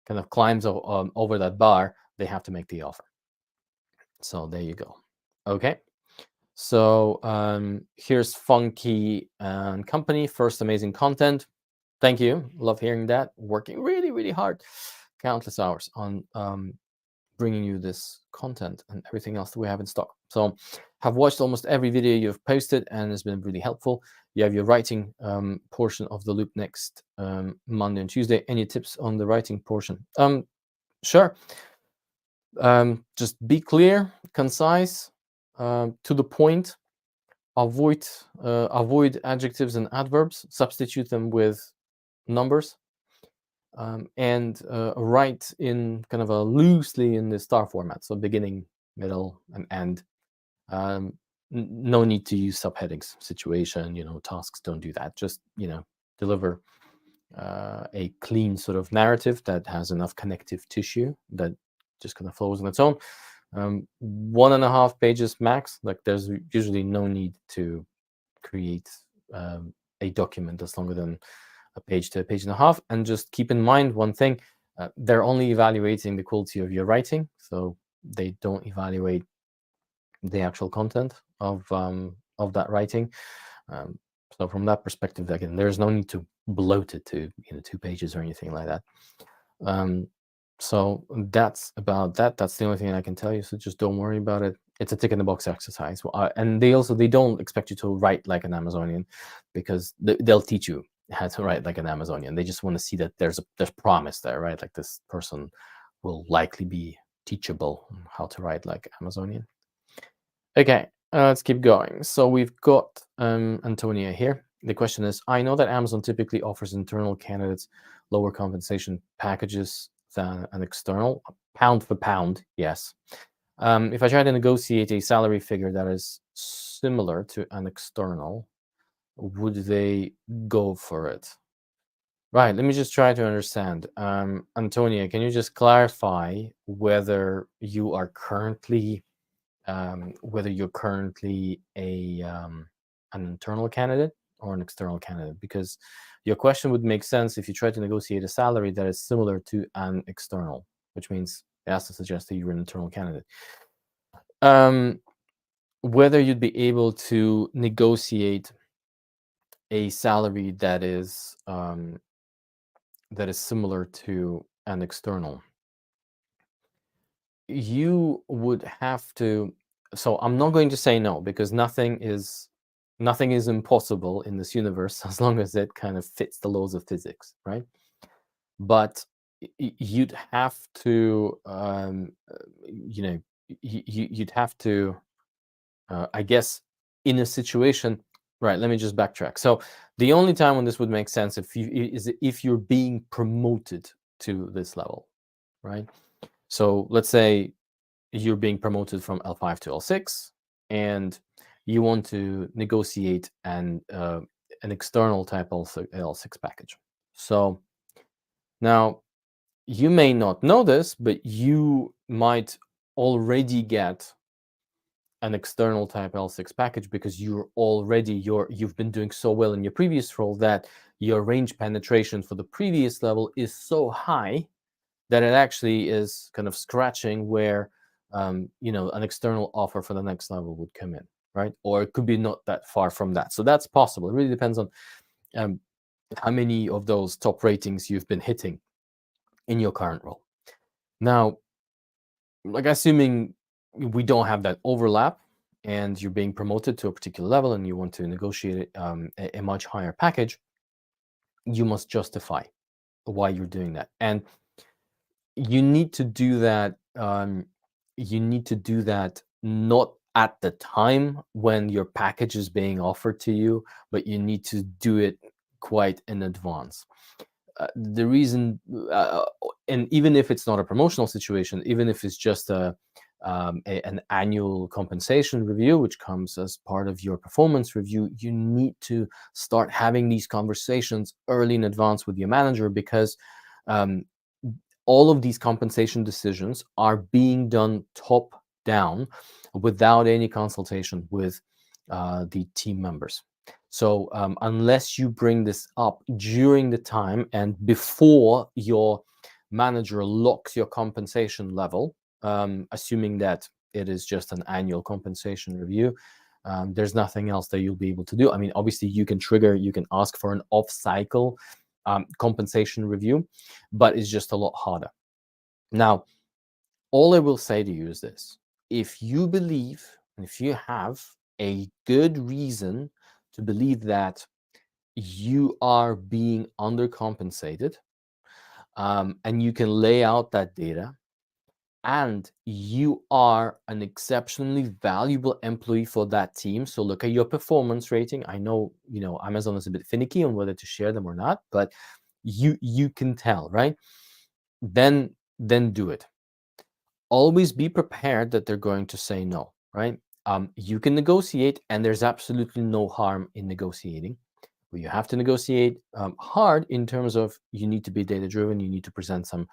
kind of climbs over that bar, they have to make the offer. So there you go. Okay. So here's Funky and Company. First amazing content. Thank you. Love hearing that. Working really, really hard, countless hours on bringing you this content and everything else that we have in stock. So have watched almost every video you've posted and it's been really helpful. You have your writing portion of the loop next Monday and Tuesday. Any tips on the writing portion? Sure. Just be clear, concise, to the point. Avoid adjectives and adverbs. Substitute them with numbers. And write in kind of a loosely in the star format, so beginning, middle, and end. No need to use subheadings. Situation, tasks. Don't do that. Just deliver a clean sort of narrative that has enough connective tissue that just kind of flows on its own. 1.5 pages max. Like there's usually no need to create a document that's longer than a page to a page and a half. And just keep in mind one thing: they're only evaluating the quality of your writing, so they don't evaluate the actual content of that writing. So from that perspective, again, there's no need to bloat it to 2 pages or anything like that. So that's about that. That's the only thing I can tell you. So just don't worry about it. It's a tick in the box exercise. And they don't expect you to write like an Amazonian, because they'll teach you how to write like an Amazonian. They just want to see that there's promise there, right? Like this person will likely be teachable how to write like Amazonian. Okay, let's keep going. So we've got Antonia here. The question is, I know that Amazon typically offers internal candidates lower compensation packages than an external, pound for pound, yes. If I try to negotiate a salary figure that is similar to an external, would they go for it? Right, let me just try to understand. Antonia, can you just clarify whether you are currently you're currently an internal candidate or an external candidate? Because your question would make sense if you try to negotiate a salary that is similar to an external, which means it has to suggest that you're an internal candidate. Whether you'd be able to negotiate a salary that is similar to an external, you would have to. So I'm not going to say no, because nothing is impossible in this universe as long as it kind of fits the laws of physics, right? But you'd have to, you'd have to, I guess, in a situation, right? Let me just backtrack. So the only time when this would make sense is if you're being promoted to this level, right? So let's say you're being promoted from L5 to L6, and you want to negotiate an external type L6 package. So now you may not know this, but you might already get an external type L6 package because you've been doing so well in your previous role that your range penetration for the previous level is so high that it actually is kind of scratching where an external offer for the next level would come in, right? Or it could be not that far from that. So that's possible. It really depends on how many of those top ratings you've been hitting in your current role. Now, like assuming we don't have that overlap and you're being promoted to a particular level and you want to negotiate a much higher package, you must justify why you're doing that. And you need to do that. You need to do that not at the time when your package is being offered to you, but you need to do it quite in advance. The reason, and even if it's not a promotional situation, even if it's just an annual compensation review, which comes as part of your performance review, you need to start having these conversations early in advance with your manager, because all of these compensation decisions are being done top down without any consultation with the team members. So unless you bring this up during the time and before your manager locks your compensation level, assuming that it is just an annual compensation review, there's nothing else that you'll be able to do. I mean, obviously you can ask for an off-cycle compensation review, but it's just a lot harder. Now, all I will say to you is this: if you believe, and if you have a good reason to believe that you are being undercompensated, and you can lay out that data, and you are an exceptionally valuable employee for that team. So look at your performance rating. I know, Amazon is a bit finicky on whether to share them or not, but you can tell, right? Then do it. Always be prepared that they're going to say no, right? You can negotiate, and there's absolutely no harm in negotiating. But you have to negotiate hard in terms of you need to be data driven. You need to present some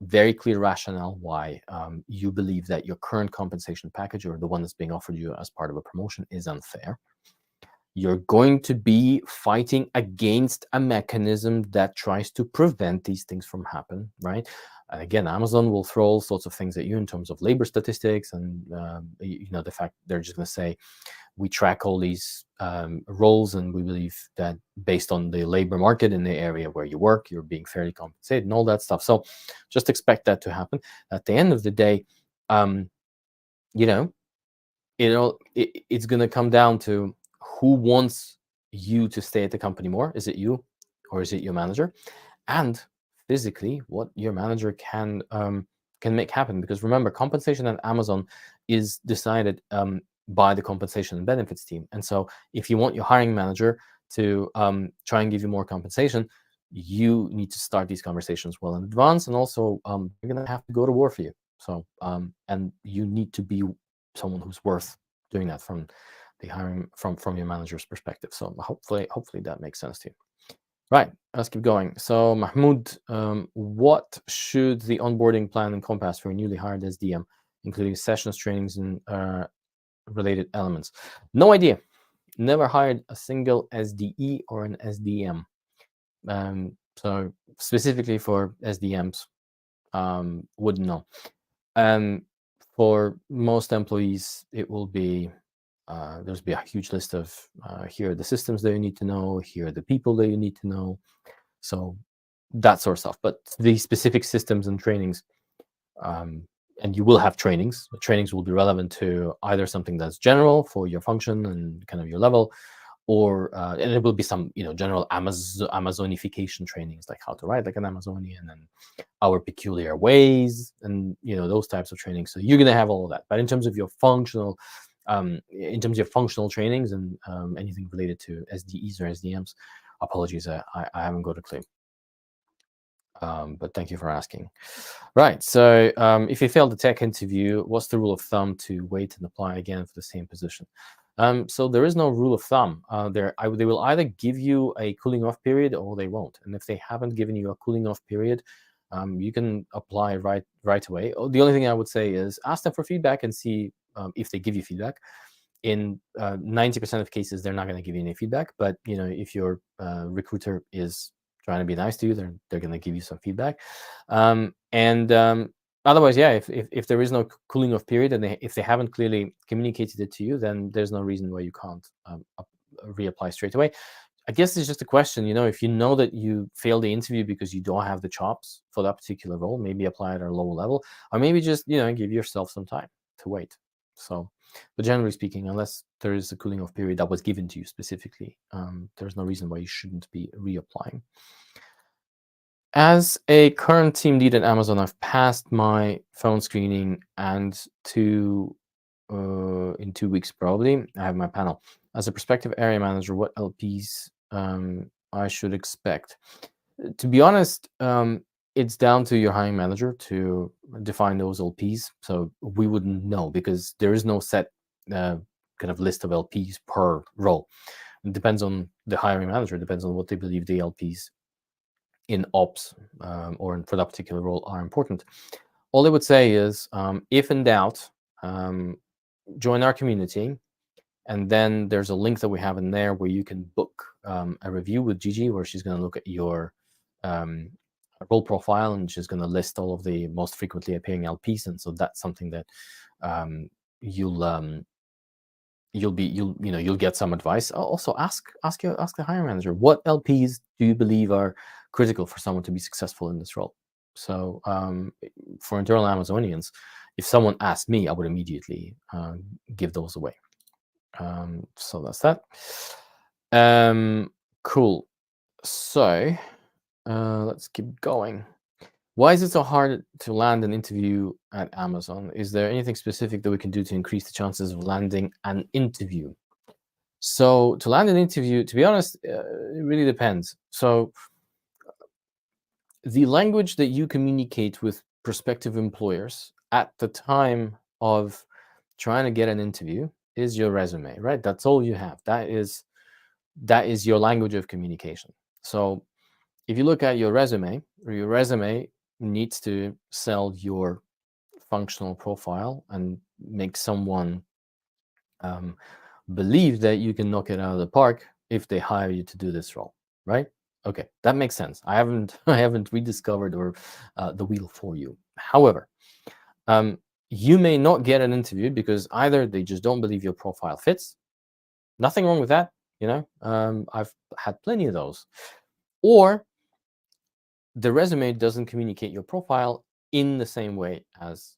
very clear rationale why you believe that your current compensation package, or the one that's being offered you as part of a promotion, is unfair. You're going to be fighting against a mechanism that tries to prevent these things from happening, right? And again, Amazon will throw all sorts of things at you in terms of labor statistics, and the fact they're just going to say, we track all these roles, and we believe that based on the labor market in the area where you work, you're being fairly compensated and all that stuff. So just expect that to happen. At the end of the day, it's going to come down to who wants you to stay at the company more. Is it you, or is it your manager? And physically, what your manager can make happen. Because remember, compensation at Amazon is decided by the compensation and benefits team. And so if you want your hiring manager to try and give you more compensation, you need to start these conversations well in advance. And also, they're going to have to go to war for you. So, and you need to be someone who's worth doing that from the hiring, from your manager's perspective. So hopefully that makes sense to you. Right, let's keep going. So Mahmoud, what should the onboarding plan encompass for a newly hired SDM, including sessions, trainings, and related elements? No idea. Never hired a single SDE or an SDM. So specifically for SDMs, wouldn't know. For most employees, it will be there's be a huge list of here are the systems that you need to know, here are the people that you need to know, so that sort of stuff. But the specific systems and trainings, and you will have trainings. The trainings will be relevant to either something that's general for your function and kind of your level, or and it will be some general Amazonification trainings, like how to write like an Amazonian and our peculiar ways, and those types of trainings. So you're going to have all of that. But in terms of your functional trainings and anything related to SDEs or SDMs, apologies, I haven't got a clue. But thank you for asking. Right, so if you failed the tech interview, what's the rule of thumb to wait and apply again for the same position? So there is no rule of thumb. They will either give you a cooling off period or they won't. And if they haven't given you a cooling off period, you can apply right away. The only thing I would say is ask them for feedback and see if they give you feedback. In 90% of cases, they're not going to give you any feedback. But if your recruiter is trying to be nice to you. They're going to give you some feedback. Otherwise, yeah, if there is no cooling off period and if they haven't clearly communicated it to you, then there's no reason why you can't reapply straight away. I guess it's just a question, if you know that you failed the interview because you don't have the chops for that particular role, maybe apply at a lower level, or maybe just, give yourself some time to wait. So, but generally speaking, unless there is a cooling off period that was given to you specifically, there's no reason why you shouldn't be reapplying. As a current team lead at Amazon, I've passed my phone screening and in 2 weeks probably, I have my panel. As a prospective area manager, what LPs I should expect? To be honest, it's down to your hiring manager to define those LPs. So we wouldn't know because there is no set kind of list of LPs per role. It depends on the hiring manager. It depends on what they believe the LPs in ops or for that particular role are important. All I would say is, if in doubt, join our community. And then there's a link that we have in there where you can book a review with Gigi, where she's going to look at your role profile and she's going to list all of the most frequently appearing LPs. And so that's something that you'll get some advice. Also ask the hiring manager, what LPs do you believe are critical for someone to be successful in this role? So for internal Amazonians, if someone asked me, I would immediately give those away. So that's that. Cool. So let's keep going. Why is it so hard to land an interview at Amazon? Is there anything specific that we can do to increase the chances of landing an interview? So to land an interview, to be honest, it really depends. So the language that you communicate with prospective employers at the time of trying to get an interview is your resume, right? That's all you have. That is your language of communication. So if you look at your resume needs to sell your functional profile and make someone believe that you can knock it out of the park if they hire you to do this role, right? Okay, that makes sense. I haven't rediscovered or the wheel for you. However, you may not get an interview because either they just don't believe your profile fits. Nothing wrong with that, I've had plenty of those. Or the resume doesn't communicate your profile in the same way as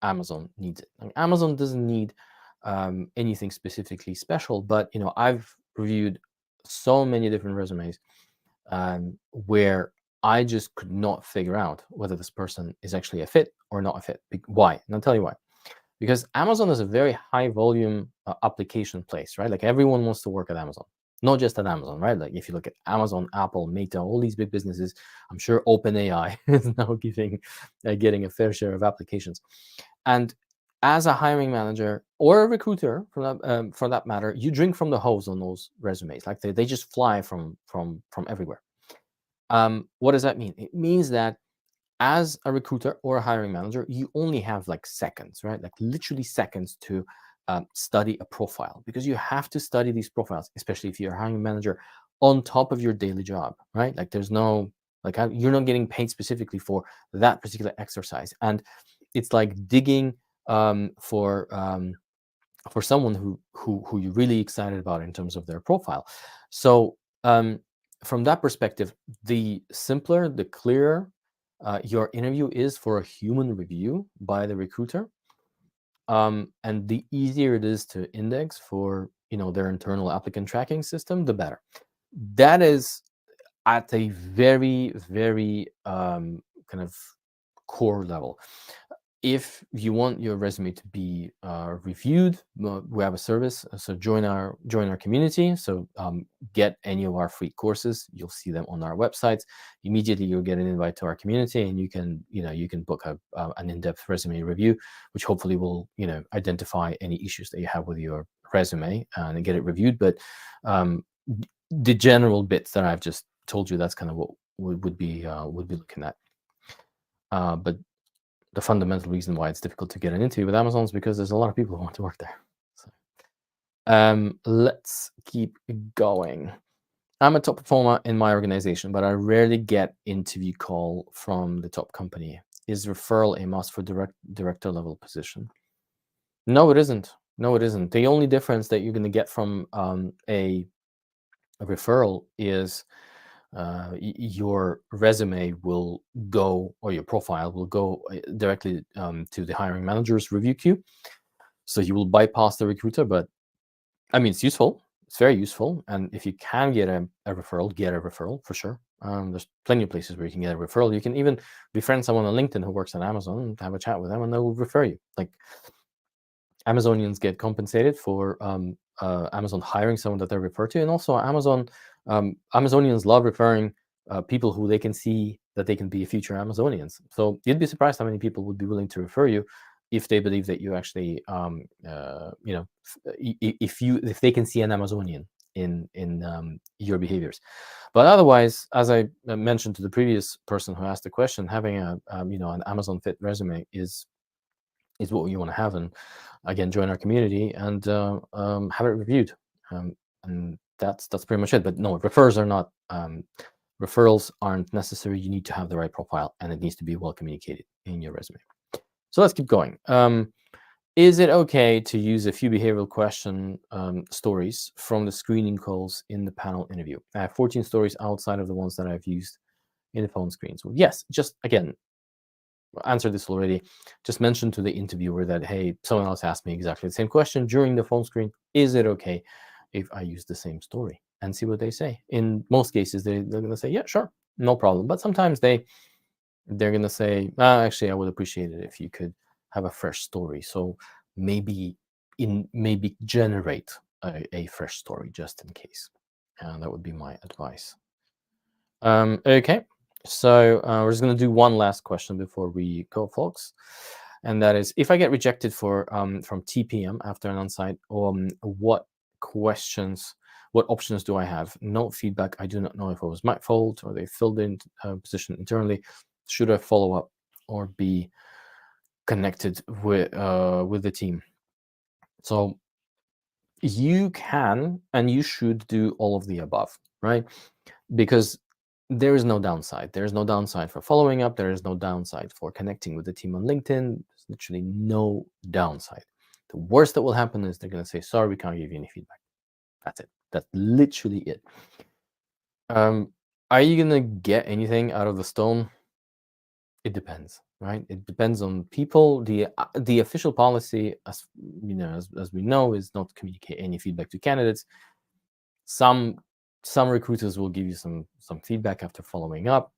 Amazon needs it. Amazon doesn't need anything specifically special, but I've reviewed so many different resumes where I just could not figure out whether this person is actually a fit or not a fit. Why? And I'll tell you why. Because Amazon is a very high volume application place, right? Like everyone wants to work at Amazon, not just at Amazon, right? Like if you look at Amazon, Apple, Meta, all these big businesses, I'm sure OpenAI is now getting a fair share of applications. And as a hiring manager or a recruiter, for that matter, you drink from the hose on those resumes. Like they just fly from everywhere. What does that mean? It means that as a recruiter or a hiring manager, you only have like seconds, right? Like literally seconds to study a profile, because you have to study these profiles, especially if you're a hiring manager, on top of your daily job, right? Like there's no, you're not getting paid specifically for that particular exercise. And it's like digging for someone who you're really excited about in terms of their profile. So from that perspective, the simpler, the clearer your interview is for a human review by the recruiter, and the easier it is to index for their internal applicant tracking system, the better. That is at a very, very kind of core level. If you want your resume to be reviewed, we have a service. So join our community. So get any of our free courses. You'll see them on our websites. Immediately, you'll get an invite to our community, and you can book an in-depth resume review, which hopefully will identify any issues that you have with your resume and get it reviewed. But the general bits that I've just told you, that's kind of what we would be looking at. But the fundamental reason why it's difficult to get an interview with Amazon is because there's a lot of people who want to work there. So, let's keep going. I'm a top performer in my organization, but I rarely get interview call from the top company. Is referral a must for director level position? No, it isn't. No, it isn't. The only difference that you're going to get from a referral is your resume will go, or your profile will go directly to the hiring manager's review queue. So you will bypass the recruiter, but I mean, it's useful. It's very useful. And if you can get a referral, get a referral for sure. There's plenty of places where you can get a referral. You can even befriend someone on LinkedIn who works at Amazon and have a chat with them, and they will refer you. Like, Amazonians get compensated for Amazon hiring someone that they refer to, and also Amazonians love referring people who they can see that they can be future Amazonians. So you'd be surprised how many people would be willing to refer you if they believe that you actually, if they can see an Amazonian in your behaviors. But otherwise, as I mentioned to the previous person who asked the question, having an Amazon fit resume is what you want to have, and again, join our community and have it reviewed, and that's pretty much it. But no, referrals aren't necessary. You need to have the right profile, and it needs to be well communicated in your resume. So let's keep going. Is it okay to use a few behavioral question stories from the screening calls in the panel interview? I have 14 stories outside of the ones that I've used in the phone screen. So yes, just again, answered this already. Just mention to the interviewer that, hey, someone else asked me exactly the same question during the phone screen. Is it okay if I use the same story? And see what they say. In most cases, they're going to say, yeah, sure, no problem. But sometimes they're going to say, actually, I would appreciate it if you could have a fresh story. So maybe generate a fresh story just in case. And that would be my advice. Okay. So we're just going to do one last question before we go, folks. And that is, if I get rejected from TPM after an on-site, what options do I have? No feedback. I do not know if it was my fault or they filled in position internally. Should I follow up or be connected with the team? So you can and you should do all of the above, right? Because there is no downside. There is no downside for following up. There is no downside for connecting with the team on LinkedIn. There's literally no downside. The worst that will happen is they're going to say, sorry, we can't give you any feedback. That's it. That's literally it. Are you going to get anything out of the stone? It depends, right? It depends on people. The official policy, as we know, is not to communicate any feedback to candidates. Some recruiters will give you some feedback after following up.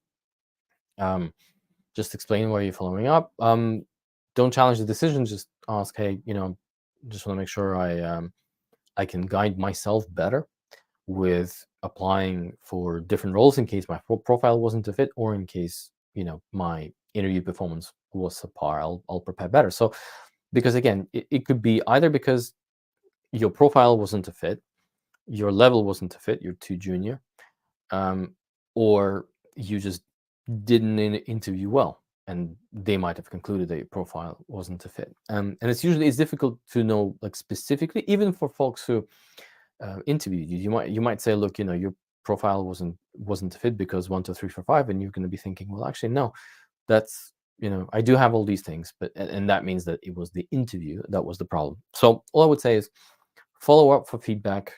Just explain why you're following up. Don't challenge the decision. Just ask, hey, just want to make sure I can guide myself better with applying for different roles in case my profile wasn't a fit, or in case my interview performance was subpar. I'll prepare better. So, because again, it could be either because your profile wasn't a fit, your level wasn't a fit, you're too junior, or you just didn't interview well, and they might have concluded that your profile wasn't a fit. And it's difficult to know, like, specifically, even for folks who interviewed you. You might say, look, your profile wasn't a fit because 1, 2, 3, 4, 5, and you're going to be thinking, well, actually, no, that's I do have all these things, but and that means that it was the interview that was the problem. So all I would say is follow up for feedback,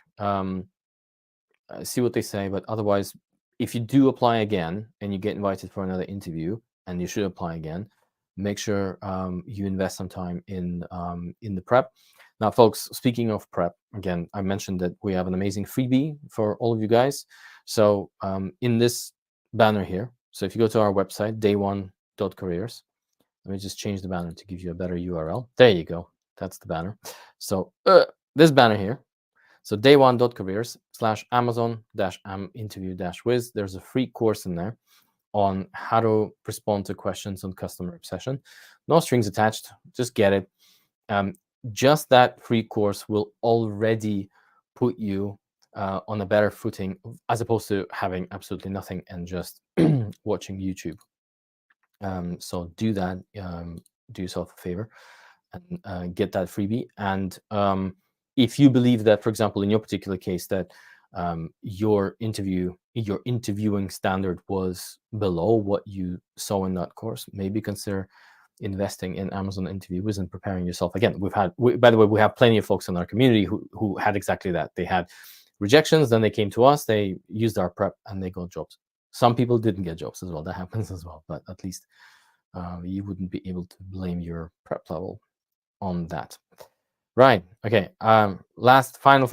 see what they say, but otherwise, if you do apply again and you get invited for another interview, and you should apply again, make sure you invest some time in the prep. Now, folks, speaking of prep, again, I mentioned that we have an amazing freebie for all of you guys. So in this banner here, so if you go to our website, day1.careers, let me just change the banner to give you a better URL. There you go. That's the banner. So this banner here, so day1.careers/Amazon-interview-wiz. There's a free course in there on how to respond to questions on customer obsession. No strings attached. Just get it. Just that free course will already put you on a better footing, as opposed to having absolutely nothing and just watching YouTube. So do that. Do yourself a favor and get that freebie. And if you believe that, for example, in your particular case, that your interviewing standard was below what you saw in that course, maybe consider investing in Amazon interviews and preparing yourself. Again, by the way, we have plenty of folks in our community who had exactly that. They had rejections, then they came to us, they used our prep, and they got jobs. Some people didn't get jobs as well. That happens as well, but at least you wouldn't be able to blame your prep level on that. Right. Okay. Last, final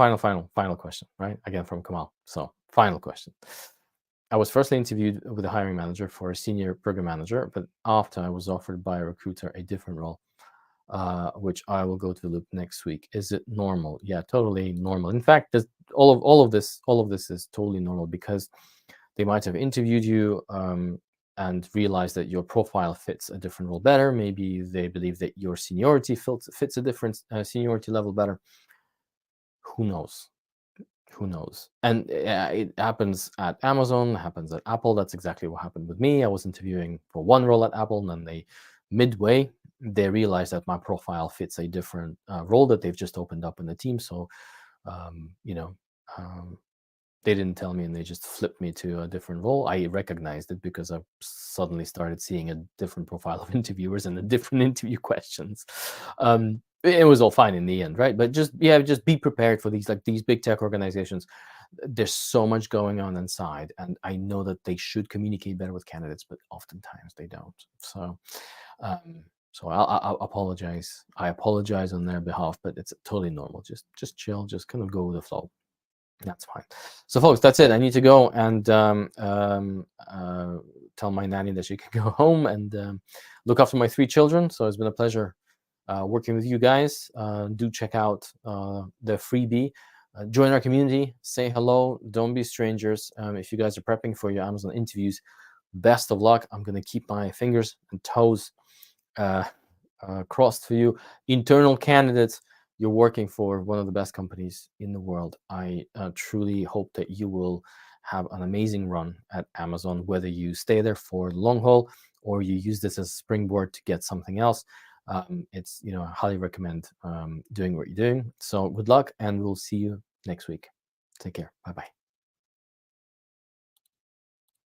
question. Right. Again from Kamal. So final question. I was firstly interviewed with a hiring manager for a senior program manager, but after I was offered by a recruiter a different role, which I will go to the loop next week. Is it normal? Yeah, totally normal. In fact, all of this is totally normal, because they might have interviewed you and realized that your profile fits a different role better. Maybe they believe that your seniority fits a different seniority level better. Who knows? Who knows? And it happens at Amazon, happens at Apple. That's exactly what happened with me. I was interviewing for one role at Apple, and then midway they realized that my profile fits a different role that they've just opened up in the team. So they didn't tell me, and they just flipped me to a different role. I recognized it because I suddenly started seeing a different profile of interviewers and the different interview questions. It was all fine in the end, right? But just be prepared for these big tech organizations. There's so much going on inside, and I know that they should communicate better with candidates, but oftentimes they don't. So I'll apologize. I apologize on their behalf, but it's totally normal. Just chill, just kind of go with the flow. That's fine. So folks, that's it. I need to go and tell my nanny that she can go home and look after my 3 children. So it's been a pleasure working with you guys. Do check out the freebie. Join our community. Say hello. Don't be strangers. If you guys are prepping for your Amazon interviews, best of luck. I'm going to keep my fingers and toes crossed for you. Internal candidates, you're working for one of the best companies in the world. I truly hope that you will have an amazing run at Amazon, whether you stay there for the long haul or you use this as a springboard to get something else. It's, I highly recommend doing what you're doing. So good luck, and we'll see you next week. Take care. Bye-bye.